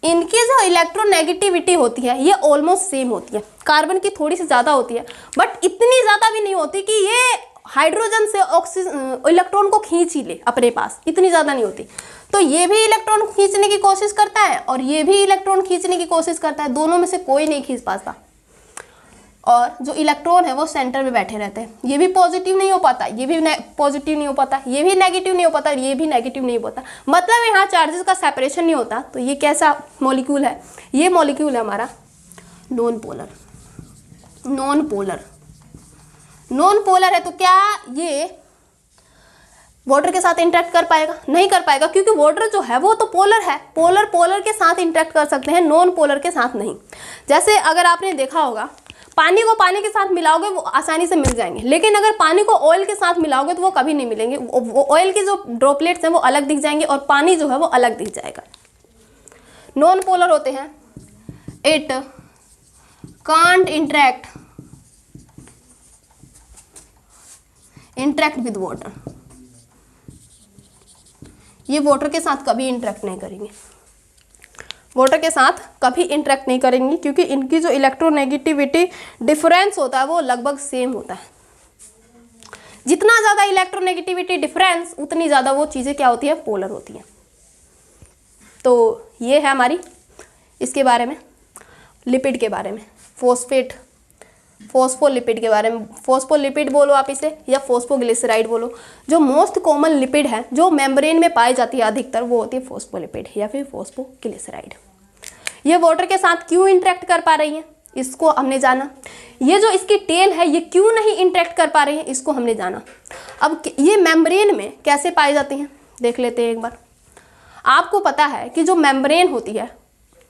इनकी जो इलेक्ट्रोनेगेटिविटी होती है ये ऑलमोस्ट सेम होती है। कार्बन की थोड़ी सी ज़्यादा होती है, बट इतनी ज़्यादा भी नहीं होती कि ये हाइड्रोजन से ऑक्सीजन इलेक्ट्रॉन को खींच ही ले अपने पास, इतनी ज़्यादा नहीं होती। तो ये भी इलेक्ट्रॉन खींचने की कोशिश करता है और ये भी इलेक्ट्रॉन खींचने की कोशिश करता है, दोनों में से कोई नहीं खींच पाता। और जो इलेक्ट्रॉन है वो सेंटर में बैठे रहते हैं, ये भी पॉजिटिव नहीं हो पाता, ये भी पॉजिटिव नहीं हो पाता, ये भी नेगेटिव नहीं हो पाता, ये भी नेगेटिव नहीं हो पाता। मतलब यहाँ चार्जेस का सेपरेशन नहीं होता। तो ये कैसा मॉलिक्यूल है? ये मॉलिक्यूल है हमारा non polar. Non polar, non polar है तो क्या ये वाटर के साथ इंटरेक्ट कर पाएगा? नहीं कर पाएगा, क्योंकि वाटर जो है वो तो पोलर है। पोलर पोलर के साथ इंटरेक्ट कर सकते हैं, नॉन पोलर के साथ नहीं। जैसे अगर आपने देखा होगा पानी को पानी के साथ मिलाओगे वो आसानी से मिल जाएंगे, लेकिन अगर पानी को ऑयल के साथ मिलाओगे तो वो कभी नहीं मिलेंगे। वो ऑयल के जो ड्रॉपलेट्स हैं वो अलग दिख जाएंगे और पानी जो है वो अलग दिख जाएगा। नॉन पोलर होते हैं, it can't interact with water. ये वाटर के साथ कभी इंटरेक्ट नहीं करेंगे, वाटर के साथ कभी इंटरेक्ट नहीं करेंगी, क्योंकि इनकी जो इलेक्ट्रोनेगेटिविटी डिफरेंस होता है वो लगभग सेम होता है। जितना ज़्यादा इलेक्ट्रोनेगेटिविटी डिफरेंस उतनी ज़्यादा वो चीज़ें क्या होती है? पोलर होती हैं। तो ये है हमारी इसके बारे में, लिपिड के बारे में, फोस्फोलिपिड के बारे में। फोस्फोलिपिड बोलो आप इसे या फोस्फोग्लिसराइड बोलो। जो मोस्ट कॉमन लिपिड है जो मेम्ब्रेन में पाई जाती है अधिकतर, वो होती है फोस्फोलिपिड या फिर फोस्फोग्लिसराइड। ये वाटर के साथ क्यों इंटरेक्ट कर पा रही है इसको हमने जाना। ये जो इसकी टेल है ये क्यों नहीं इंटरेक्ट कर पा रही है इसको हमने जाना। अब ये मेम्ब्रेन में कैसे पाई जाती हैं देख लेते हैं एक बार। आपको पता है कि जो मेम्ब्रेन होती है,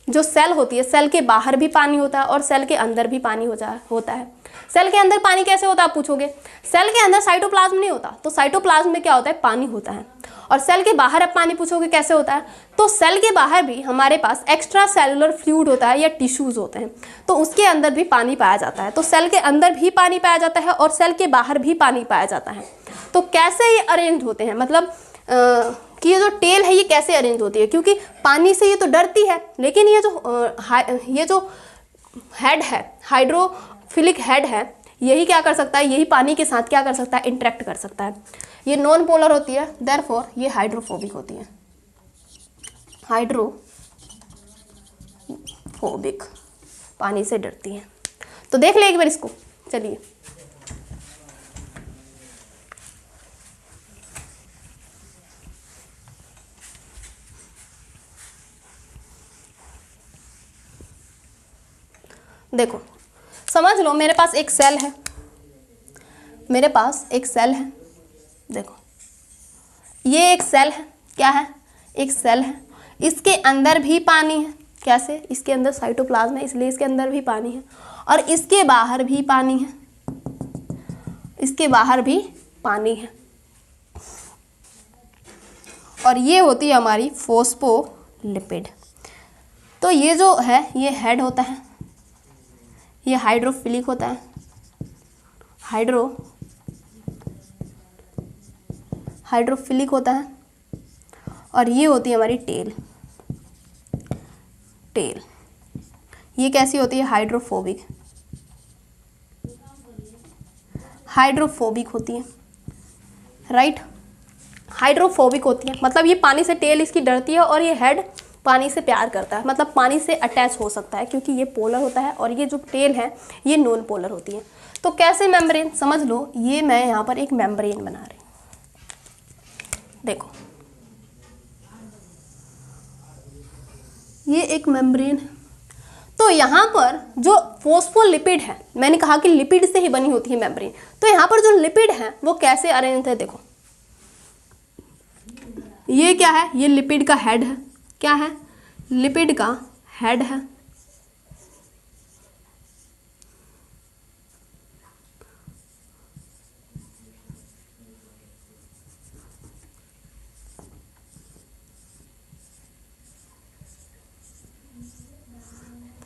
जो सेल होती है, सेल के बाहर भी पानी होता है और सेल के अंदर भी पानी होता है। सेल के अंदर पानी कैसे होता है आप पूछोगे? सेल के अंदर साइटोप्लाज्म नहीं होता, तो साइटोप्लाज्म में क्या होता है? पानी होता है। और सेल के बाहर आप पानी पूछोगे कैसे होता है? तो सेल के बाहर भी हमारे पास एक्स्ट्रा सेलुलर फ्लूइड होता है या टिश्यूज होते हैं, तो उसके अंदर भी पानी पाया जाता है। तो सेल के अंदर भी पानी पाया जाता है और सेल के बाहर भी पानी पाया जाता है। तो कैसे ये अरेंज होते हैं, मतलब कि ये जो टेल है ये कैसे अरेंज होती है? क्योंकि पानी से ये तो डरती है, लेकिन ये जो हेड है, हाइड्रोफिलिक हेड है, यही क्या कर सकता है? यही पानी के साथ क्या कर सकता है? इंटरेक्ट कर सकता है। ये नॉन पोलर होती है, देयरफॉर ये हाइड्रोफोबिक होती है। हाइड्रोफोबिक, पानी से डरती है। तो देख ले एक बार इसको, चलिए। देखो समझ लो, मेरे पास एक सेल है, मेरे पास एक सेल है। देखो ये एक सेल है, क्या है? एक सेल है। इसके अंदर भी पानी है। कैसे? इसके अंदर साइटोप्लाज्म है इसलिए इसके अंदर भी पानी है, और इसके बाहर भी पानी है, इसके बाहर भी पानी है। और ये होती है हमारी फोस्फोलिपिड। तो ये जो है ये हेड होता है, ये हाइड्रोफिलिक होता है, हाइड्रोफिलिक होता है। और ये होती है हमारी टेल। ये कैसी होती है? हाइड्रोफोबिक होती है, राइट? हाइड्रोफोबिक होती है, मतलब ये पानी से टेल इसकी डरती है और ये हेड पानी से प्यार करता है, मतलब पानी से अटैच हो सकता है, क्योंकि ये पोलर होता है और ये जो टेल है ये नॉन पोलर होती है। तो कैसे मेम्ब्रेन? समझ लो, ये मैं यहाँ पर एक मेम्ब्रेन बना रही हूँ। देखो ये एक मेम्ब्रेन है। तो यहाँ पर जो फोस्फोलिपिड है, मैंने कहा कि लिपिड से ही बनी होती है मेम्ब्रेन, तो यहाँ पर जो लिपिड है वो कैसे अरेंज है? देखो ये क्या है? ये लिपिड का हेड है। क्या है? लिपिड का हेड है।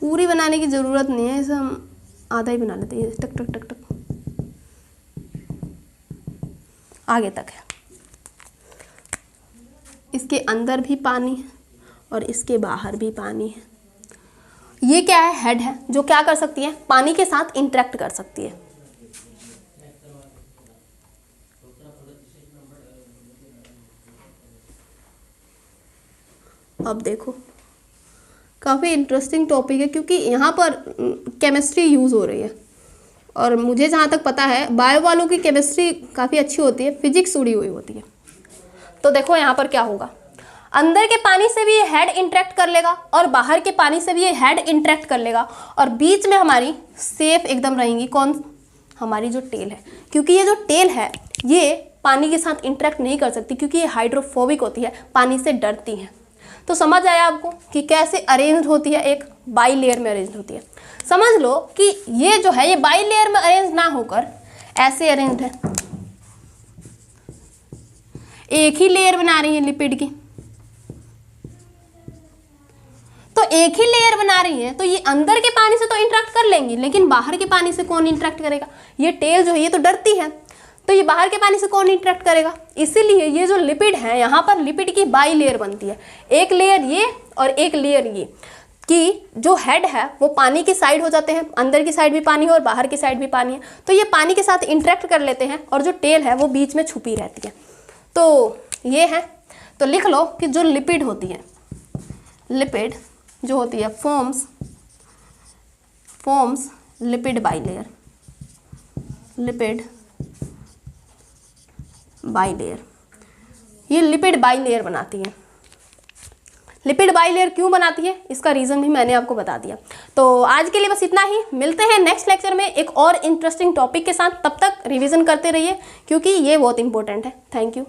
पूरी बनाने की ज़रूरत नहीं है, इसे हम आधा ही बना लेते हैं, टक टक टक टक आगे तक है। इसके अंदर भी पानी है और इसके बाहर भी पानी है। ये क्या है? हेड है, जो क्या कर सकती है? पानी के साथ इंटरेक्ट कर सकती है। अब देखो, काफ़ी इंटरेस्टिंग टॉपिक है क्योंकि यहाँ पर केमिस्ट्री यूज़ हो रही है, और मुझे जहाँ तक पता है बायो वालों की केमिस्ट्री काफ़ी अच्छी होती है, फिजिक्स उड़ी हुई होती है। तो देखो यहाँ पर क्या होगा, अंदर के पानी से भी ये हेड इंटरेक्ट कर लेगा और बाहर के पानी से भी ये हेड इंटरेक्ट कर लेगा, और बीच में हमारी सेफ एकदम रहेंगी कौन? हमारी जो टेल है, क्योंकि ये जो टेल है ये पानी के साथ इंटरेक्ट नहीं कर सकती क्योंकि ये हाइड्रोफोबिक होती है, पानी से डरती है। तो समझ आया आपको कि कैसे अरेंज होती है? एक बाई लेयर में अरेंज होती है। समझ लो कि ये जो है ये बाई लेयर में अरेंज ना होकर ऐसे अरेंज है, एक ही लेयर बना रही है लिपिड की। तो एक ही लेयर बना रही है तो ये अंदर के पानी से तो इंटरेक्ट कर लेंगी, लेकिन बाहर के पानी से कौन इंटरेक्ट करेगा? ये टेल जो है ये तो डरती है, तो ये बाहर के पानी से कौन इंटरेक्ट करेगा? इसीलिए ये जो लिपिड है यहाँ पर लिपिड की बाई लेयर बनती है, एक लेयर ये और एक लेयर ये, कि जो हेड है वो पानी की साइड हो जाते हैं, अंदर की साइड भी पानी है और बाहर की साइड भी पानी है, तो ये पानी के साथ इंटरेक्ट कर लेते हैं और जो टेल है वो बीच में छुपी रहती है। तो ये है, तो लिख लो कि जो लिपिड होती है, लिपिड जो होती है forms lipid by layer, lipid by layer, ये लिपिड बाई लेयर बनाती है। लिपिड बाई लेयर क्यों बनाती है इसका रीज़न भी मैंने आपको बता दिया। तो आज के लिए बस इतना ही, मिलते हैं नेक्स्ट लेक्चर में एक और इंटरेस्टिंग टॉपिक के साथ। तब तक रिवीजन करते रहिए क्योंकि ये बहुत इंपॉर्टेंट है। Thank you.